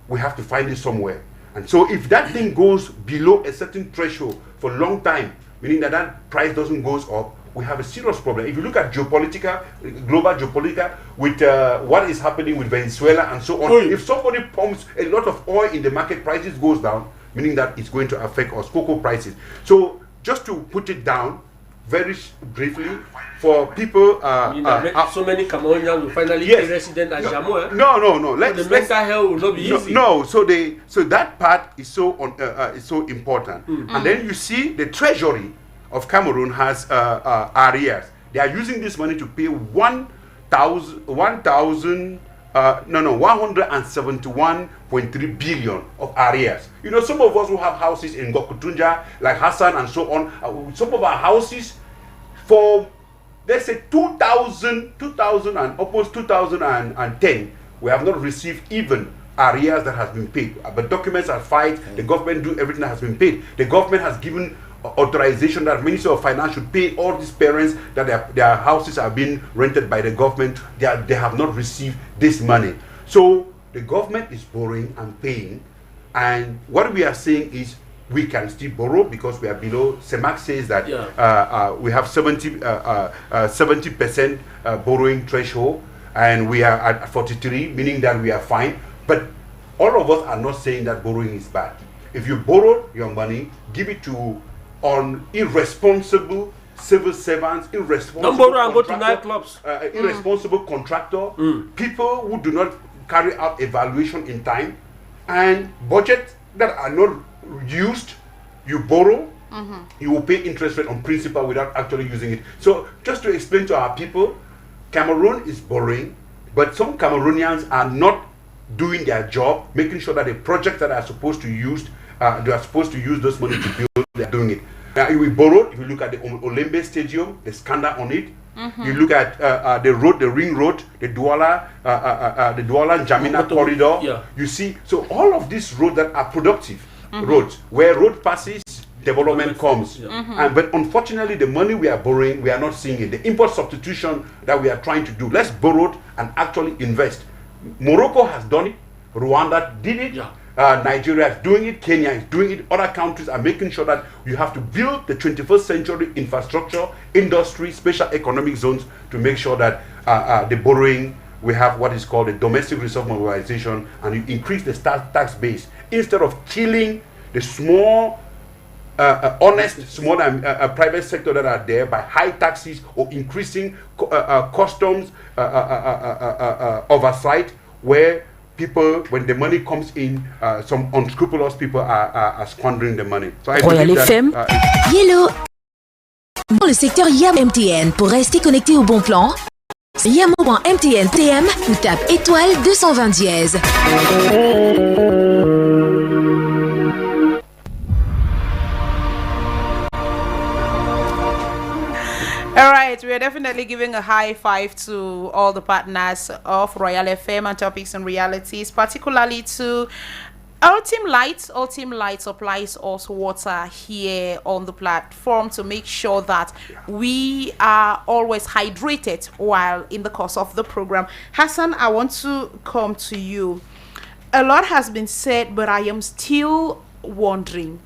we have to find it somewhere. And so if that thing goes below a certain threshold for a long time, meaning that price doesn't goes up, we have a serious problem. If you look at global geopolitical, with what is happening with Venezuela and so on, if somebody pumps a lot of oil in the market, prices goes down, meaning that it's going to affect us, cocoa prices. So just to put it down very briefly, for people, so many Cameroonians will finally be resident at Jammu. No. The mental health will not be easy. No, so that part is so important. And then you see the treasury of Cameroon has arrears. They are using this money to pay 171.3 billion of arrears. You know, some of us who have houses in Gokutunja, like Hassan and so on, some of our houses for, let's say, 2000 and almost 2010, we have not received even arrears that has been paid. But documents are filed, the government do everything that has been paid. The government has given authorization that Ministry of Finance should pay all these parents that their houses are being rented by the government. They have not received this money. So the government is borrowing and paying, and what we are saying is we can still borrow because we are below. CEMAC says that we have 70% borrowing threshold, and we are at 43, meaning that we are fine. But all of us are not saying that borrowing is bad. If you borrow your money, give it to irresponsible civil servants, irresponsible contractor, people who do not carry out evaluation in time, and budgets that are not used, you borrow, you will pay interest rate on principal without actually using it. So just to explain to our people, Cameroon is borrowing, but some Cameroonians are not doing their job, making sure that the projects that are supposed to use, they are supposed to use this money to build, they are doing it. Now, if we borrowed, if you look at the Olembe Stadium, the scandal on it, you look at the road, the ring road, the Douala N'Djamena corridor, you see, so all of these roads that are productive roads, where road passes, development comes. But unfortunately, the money we are borrowing, we are not seeing it. The import substitution that we are trying to do, let's borrow and actually invest. Morocco has done it, Rwanda did it, Nigeria is doing it, Kenya is doing it, other countries are making sure that you have to build the 21st century infrastructure, industry, special economic zones to make sure that the borrowing, we have what is called the domestic reserve mobilization, and you increase the tax base instead of killing the small, honest, small and private sector that are there by high taxes or increasing customs oversight, where people, when the money comes in, some unscrupulous people are squandering the money. So I Royal believe FM. that, Yellow. Dans le secteur YAM MTN, pour rester connecté au bon plan, yamo.mtn TM ou tape étoile 220 dièse. All right, we are definitely giving a high five to all the partners of Royal FM and Topics and Realities, particularly to Ultim Light. Ultim Light supplies us water here on the platform to make sure that we are always hydrated while in the course of the program. Hassan, I want to come to you. A lot has been said, but I am still wondering,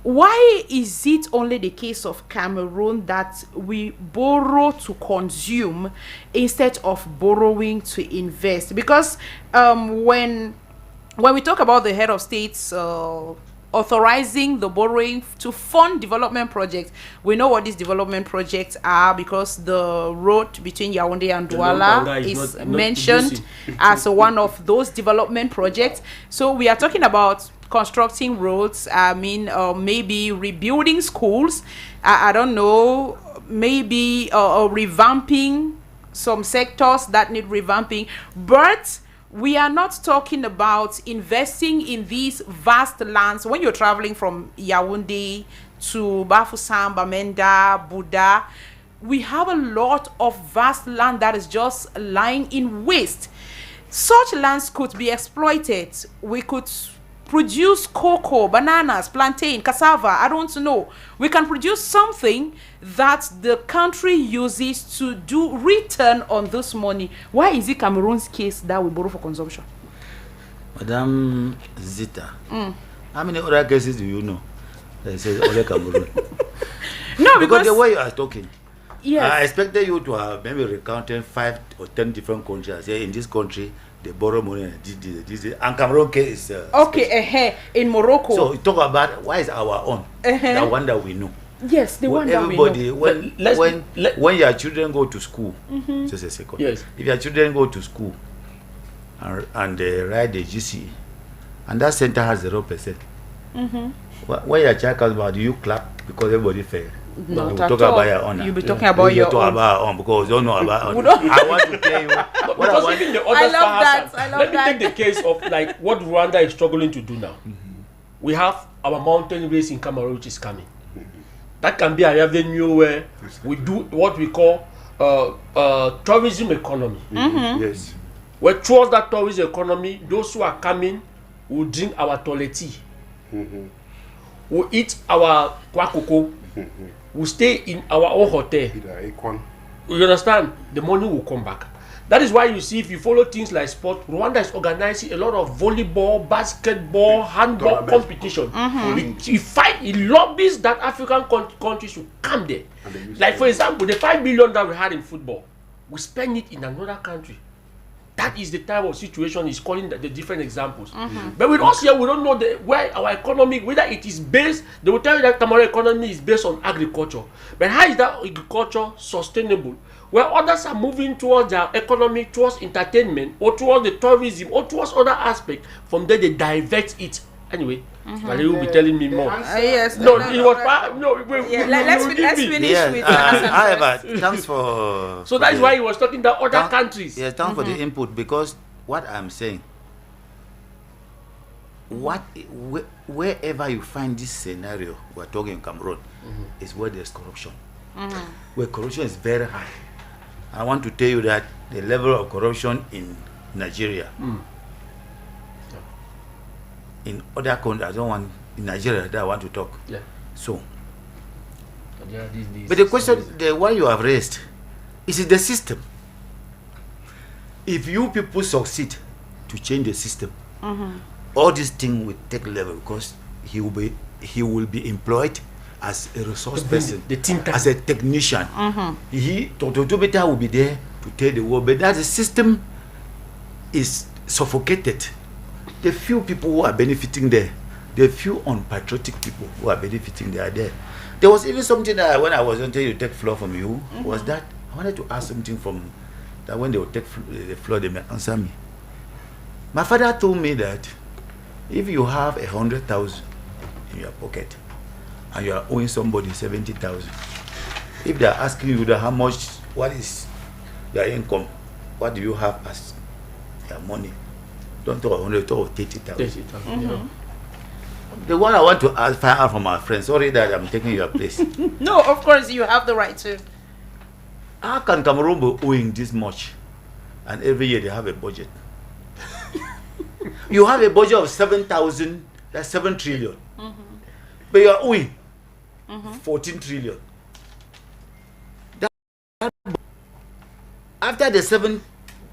why is it only the case of Cameroon that we borrow to consume instead of borrowing to invest? Because when we talk about the head of states authorizing the borrowing to fund development projects, we know what these development projects are, because the road between Yaoundé and Douala is mentioned as one of those development projects. So we are talking about constructing roads, maybe rebuilding schools, I don't know, maybe revamping some sectors that need revamping, but we are not talking about investing in these vast lands. When you're traveling from Yaoundé to Bafoussam, Bamenda, Buda, we have a lot of vast land that is just lying in waste. Such lands could be exploited. We could produce cocoa, bananas, plantain, cassava, I don't know. We can produce something that the country uses to do return on this money. Why is it Cameroon's case that we borrow for consumption? Madam Zita, how many other cases do you know? They say only Cameroon. No, because the way you are talking, yes. I expected you to have maybe recounted 5 or 10 different countries. In this country, they borrow money and and Cameroon case is okay, in Morocco. So you talk about why is our own the one that we know. Yes, the one that we know. When your children go to school, just a second. Yes. If your children go to school and they write the GCE, and that center has 0%. When your child comes about, do you clap because everybody failed? No, you talk about your own. You'll be talking about your own. About our own because you don't know about our own. I want to tell you what I want. I love that. Let me take the case of like what Rwanda is struggling to do now. We have our mountain race in Cameroon which is coming. That can be an avenue where we do what we call tourism economy. Yes. Where towards that tourism economy, those who are coming will drink our toilette, will eat our kwakoko, will stay in our own hotel. You understand? The money will come back. That is why you see, if you follow things like sport, Rwanda is organizing a lot of volleyball, basketball, handball competition. It lobbies that African countries should come there. Like for example, the 5 billion that we had in football, we spend it in another country. That is the type of situation he's calling the different examples. But with us here, we don't know where our economy, whether it is based, they will tell you that Cameroon economy is based on agriculture. But how is that agriculture sustainable? Where others are moving towards their economy, towards entertainment, or towards the tourism, or towards other aspects, from there they divert it. Anyway, Valerie will be telling me more. Yes. No, it was let's finish with however, thanks for. So that is why he was talking about other countries. Yes, thanks for the input, because what I'm saying, wherever you find this scenario we're talking in Cameroon, is where there's corruption. Where corruption is very high. I want to tell you that the level of corruption in Nigeria. In other countries, I don't want in Nigeria that I want to talk. Yeah. So, but the question, the one you have raised, is the system. If you people succeed to change the system, all this thing will take level because he will be employed as a resource person, as a technician. Dr. Tobita will be there to tell the world, but that the system is suffocated. The few people who are benefiting there, the few unpatriotic people who are benefiting there are there. There was even something that when I was wanting to take floor from you, was that I wanted to ask something from that when they would take the floor, they may answer me. My father told me that if you have 100,000 in your pocket and you are owing somebody 70,000, if they are asking you that how much, what is your income, what do you have as your money? Don't talk 100, talk 30,000. The one I want to ask, find out from my friends. Sorry that I'm taking your place. No, of course you have the right to. How can Cameroon be owing this much, and every year they have a budget? You have a budget of 7,000. That's 7 trillion. But you are owing 14 trillion. After the 7,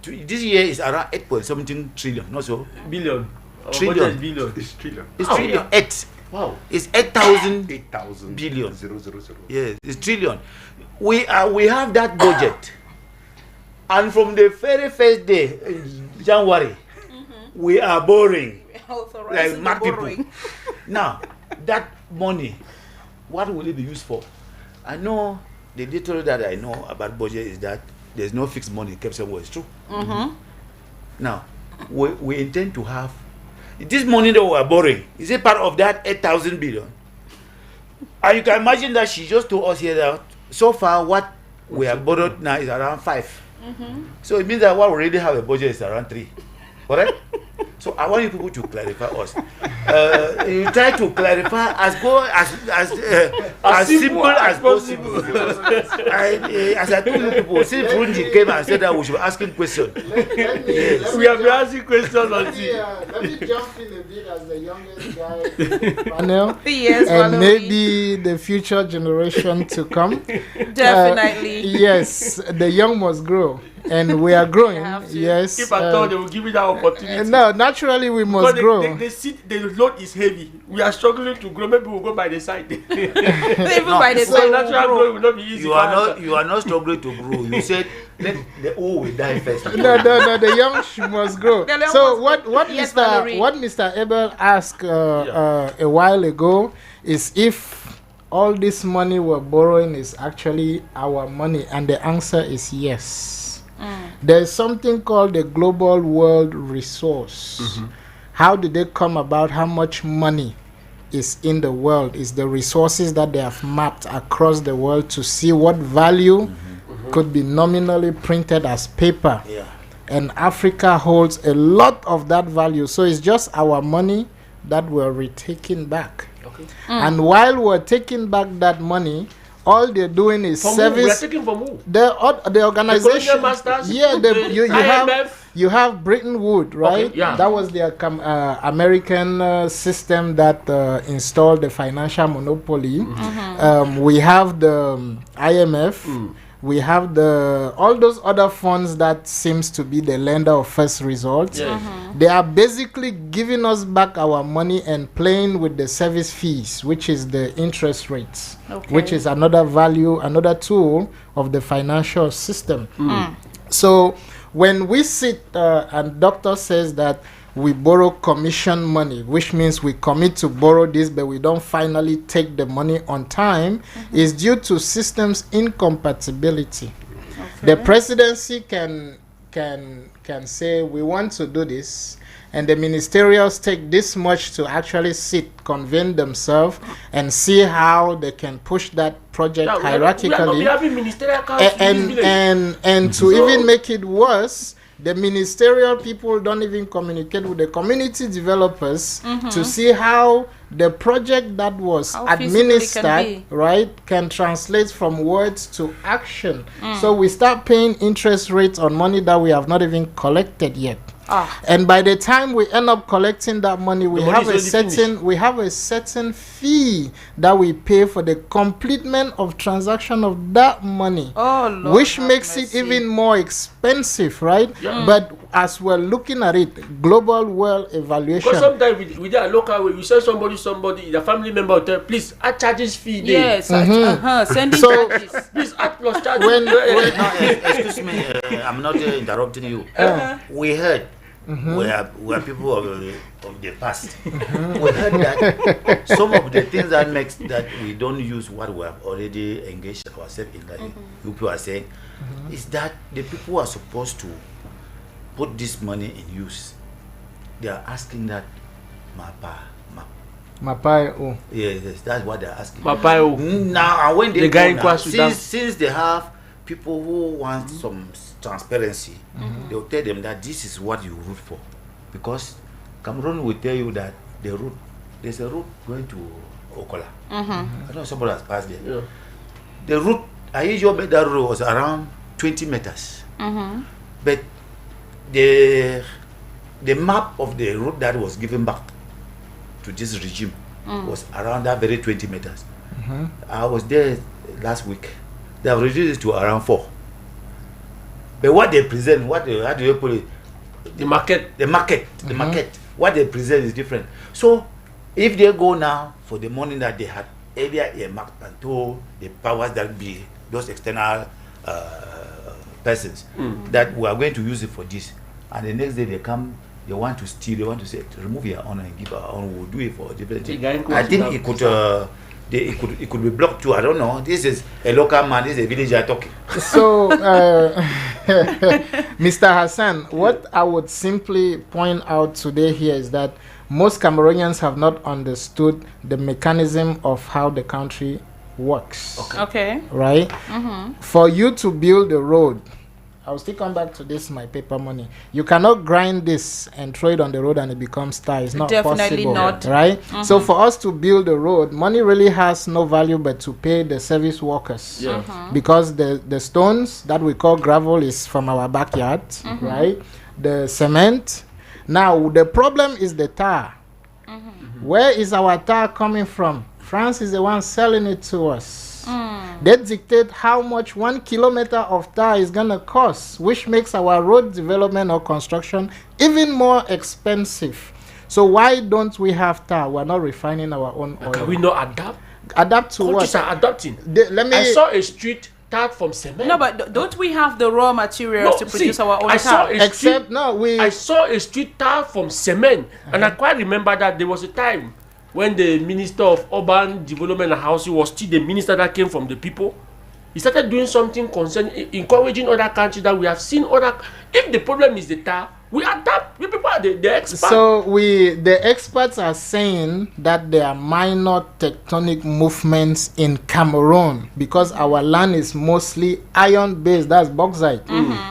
this year is around 8.17 trillion. Not so billion. Trillion. Billion. It's trillion. It's trillion. 8. Wow. It's 8,000. 8,000 billion. 000. Yes, it's trillion. We have that budget, and from the very first day in January, we are borrowing like mad people. Now, that money, what will it be used for? I know the little that I know about budget is that there's no fixed money kept somewhere. It's true. Now, we intend to have this money that we are borrowing. Is it part of that 8,000 billion? And you can imagine that she just told us here that so far what we have borrowed now is around 5. So it means that what we already have a budget is around 3. Correct? So I want you people to clarify us. You try to clarify as simple as possible. As I told you people, since Brunji came and said that we should be asking questions. Yes. We have been asking questions Let me jump in a bit as the youngest guy in the panel. Yes, and maybe the future generation to come. Definitely. Yes, the young must grow. And we are growing. Yes. If I thought they will give me that opportunity. No, naturally we must grow. The load is heavy. We are struggling to grow. Maybe we'll go by the side. Even by the side, natural growth will not be easy. You are not struggling to grow. You said let the old will die first. No. The young must grow. So what Mr. Abel asked a while ago is if all this money we're borrowing is actually our money, and the answer is yes. There's something called the global world resource. How did they come about? How much money is in the world? Is the resources that they have mapped across the world to see what value could be nominally printed as paper. And Africa holds a lot of that value. So it's just our money that we're retaking back. And while we're taking back that money, all they're doing is from service. We are taking from who? The organization. The masters, you have Bretton Woods, right? Okay, yeah. That was the American system that installed the financial monopoly. We have the IMF. We have all those other funds that seems to be the lender of first resort. They are basically giving us back our money and playing with the service fees, which is the interest rates, which is another value, another tool of the financial system. So when we sit and doctor says that we borrow commission money, which means we commit to borrow this, but we don't finally take the money on time, is due to systems incompatibility. The presidency can say we want to do this, and the ministerials take this much to actually convene themselves and see how they can push that project hierarchically. And to even make it worse, the ministerial people don't even communicate with the community developers to see how the project that was administered can translate from words to action. So we start paying interest rates on money that we have not even collected yet. And by the time we end up collecting that money, we have a certain fee that we pay for the completement of transaction of that money, which makes it even more expensive, right? But as we're looking at it, global world evaluation. Because sometimes with a local way, you send somebody, the family member will tell, please add charges fee there. Yes, sending charges. Please add plus charges. Excuse me, I'm not interrupting you. We heard. We are people of the past. We heard that some of the things that we don't use what we have already engaged ourselves in, like you people are saying, is that the people who are supposed to put this money in use, they are asking that Mapai. Yes, that's what they're asking. Mapai. Now, when they go now, since they have people who want some transparency, they will tell them that this is what you root for, because Cameroon will tell you that there's a route going to Okola. I don't know if somebody has passed there. Yeah. The route, that road was around 20 meters, but the map of the route that was given back to this regime was around that very 20 meters. I was there last week. They have reduced it to around 4. But what they present, how do you put it? The market. What they present is different. So, if they go now for the money that they had earlier earmarked and told the powers that be, those external persons, that we are going to use it for this, and the next day they come, they want to steal, they want to say, remove your own and give our own, we'll do it for a different thing. I think it could be blocked too. I don't know. This is a local man. This is a villager talking. So, Mr. Hassan, what I would simply point out today here is that most Cameroonians have not understood the mechanism of how the country works. Okay. Right? For you to build a road, I'll still come back to this, my paper money. You cannot grind this and throw it on the road and it becomes tar. It's not Definitely possible. Not. Right? So for us to build a road, money really has no value but to pay the service workers. Because the stones that we call gravel is from our backyard, right? The cement. Now, the problem is the tar. Where is our tar coming from? France is the one selling it to us. They dictate how much 1 kilometer of tar is going to cost, which makes our road development or construction even more expensive. So why don't we have tar? We're not refining our own oil. Can we not adapt? Adapt to Countries what? are adapting. I saw a street tarred from cement. No, but don't we have the raw materials to produce our own tar? I saw a street tarred from cement, and I quite remember that there was a time when the Minister of Urban Development and Housing was still the minister that came from the people. He started doing something concerning encouraging other countries that we have seen other. If the problem is the tar, we adapt. We people are the experts. So the experts are saying that there are minor tectonic movements in Cameroon because our land is mostly iron based. That's bauxite.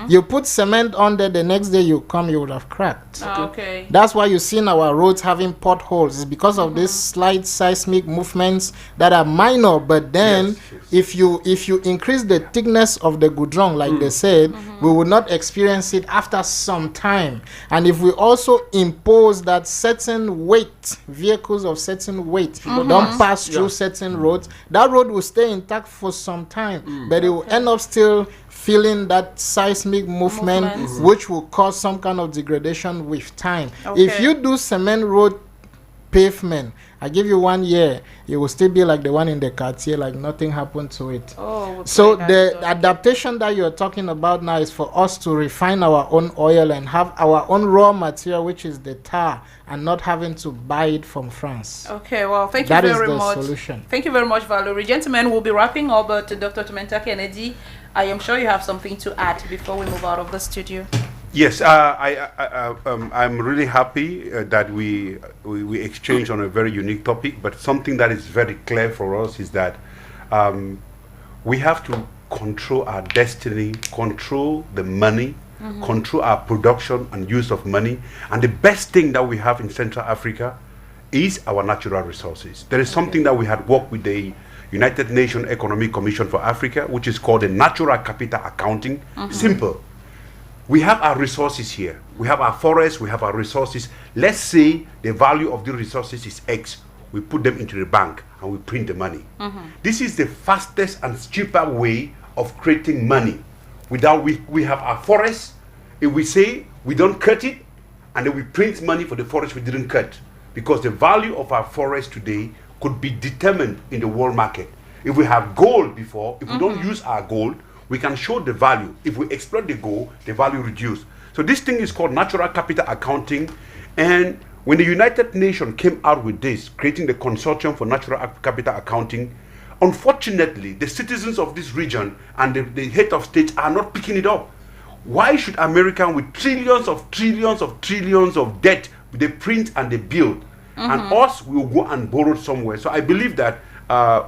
You put cement on there, the next day you come, you would have cracked. Okay. That's why you've seen our roads having potholes. It's because of these slight seismic movements that are minor. But then, if you increase the thickness of the gudrong, like they said, we will not experience it after some time. And if we also impose that certain weight, vehicles of certain weight don't pass through certain roads, that road will stay intact for some time, but it will end up still feeling that seismic movement, which will cause some kind of degradation with time. If you do cement road pavement, I give you 1 year, it will still be like the one in the Cartier, like nothing happened to it. So the adaptation that you're talking about now is for us to refine our own oil and have our own raw material, which is the tar, and not having to buy it from France. Okay, well, thank you that very is the much. Solution. Thank you very much, Valerie. Gentlemen, we'll be wrapping up, but Dr. Tumenta Kennedy, I am sure you have something to add before we move out of the studio. Yes, I'm really happy that we exchanged on a very unique topic, but something that is very clear for us is that we have to control our destiny, control the money, control our production and use of money. And the best thing that we have in Central Africa is our natural resources. There is something that we had worked with the United Nations Economic Commission for Africa, which is called the Natural Capital Accounting. Simple. We have our resources here. we have our forests, we have our resources. Let's say the value of the resources is X. We put them into the bank and we print the money. This is the fastest and cheaper way of creating money. Without we have our forests. If we say we don't cut it, and then we print money for the forest we didn't cut, because the value of our forest today could be determined in the world market. If we have gold before, if we don't use our gold, we can show the value. If we exploit the gold, the value reduced. So this thing is called natural capital accounting. And when the United Nations came out with this, creating the Consortium for Natural Capital Accounting, unfortunately, the citizens of this region and the head of state are not picking it up. Why should America, with trillions of debt, they print and they build, and us will go and borrow somewhere? So I believe that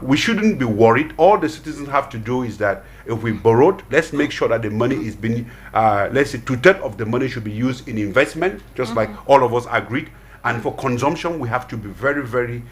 we shouldn't be worried. All the citizens have to do is that if we borrowed, let's make sure that the money is being, let's say 2/3 of the money should be used in investment, just like all of us agreed. And for consumption, we have to be very, very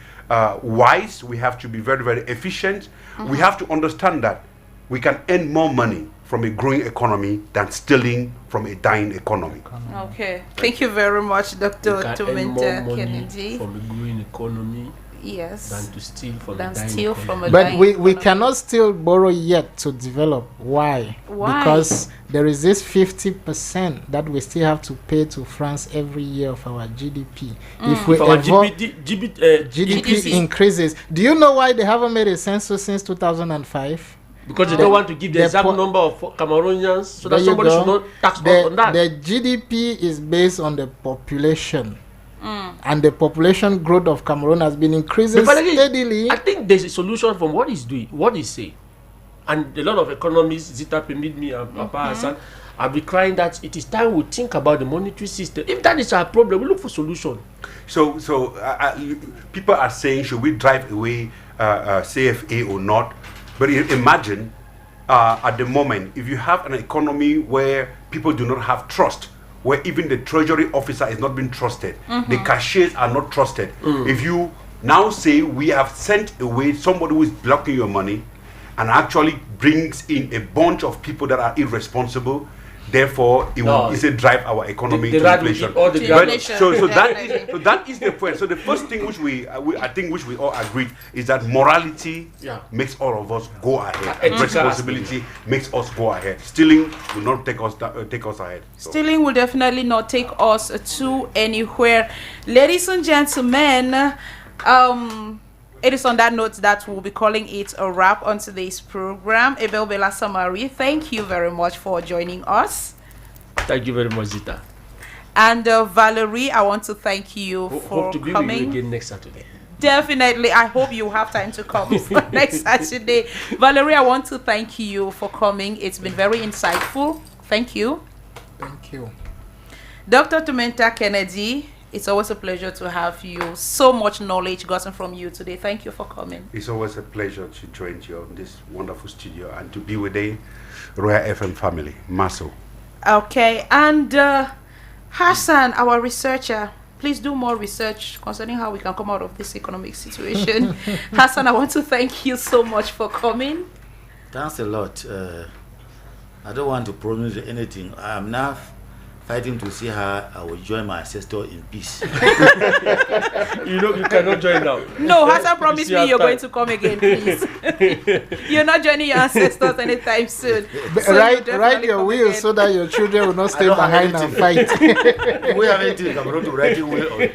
wise. We have to be very, very efficient. We have to understand that we can earn more money from a growing economy than stealing from a dying economy. Okay, thank you very much, Dr. Tumenta Kennedy. From a growing economy, yes, than to steal from than a dying steal economy. from a But dying we economy. cannot still borrow yet to develop. Why? Because there is this 50% that we still have to pay to France every year of our GDP. If we our GDP increases. Do you know why they haven't made a census since 2005? Because they don't want to give the exact number of Cameroonians, so that somebody should not tax us on that. The GDP is based on the population. And the population growth of Cameroon has been increasing steadily. I think there's a solution from what he's doing, what he's saying. And a lot of economists, Zita permit me and Papa Hassan, have been crying that it is time we think about the monetary system. If that is our problem, we look for solution. So people are saying, should we drive away CFA or not? But imagine at the moment, if you have an economy where people do not have trust, where even the treasury officer is not being trusted, the cashiers are not trusted. If you now say we have sent away somebody who is blocking your money and actually brings in a bunch of people that are irresponsible, therefore it will easily drive our economy to inflation. So that is the point. So the first thing which I think we all agreed is that morality makes all of us go ahead. Responsibility makes us go ahead. Stealing will not take us ahead. So. Stealing will definitely not take us to anywhere. Ladies and gentlemen, it is on that note that we'll be calling it a wrap on today's program. Abel Bella Samari, thank you very much for joining us. Thank you very much, Zita. And Valerie, I want to thank you for hope to be coming. with you again next Saturday. Definitely. I hope you have time to come next Saturday. Valerie, I want to thank you for coming. It's been very insightful. Thank you. Thank you. Dr. Tumenta Kennedy, it's always a pleasure to have you. So much knowledge gotten from you today. Thank you for coming. It's always a pleasure to join you on this wonderful studio and to be with the Royal FM family, Maso. Okay, and Hassan, our researcher, please do more research concerning how we can come out of this economic situation. Hassan, I want to thank you so much for coming. Thanks a lot. I don't want to promise anything. I am now fighting to see how I will join my ancestor in peace. You know, you cannot join now. No, Hassan promised me you're going to come again, please. You're not joining your ancestors anytime soon. So write your will so that your children will not stay behind and fight. We have anything, I'm going to write your will. Okay.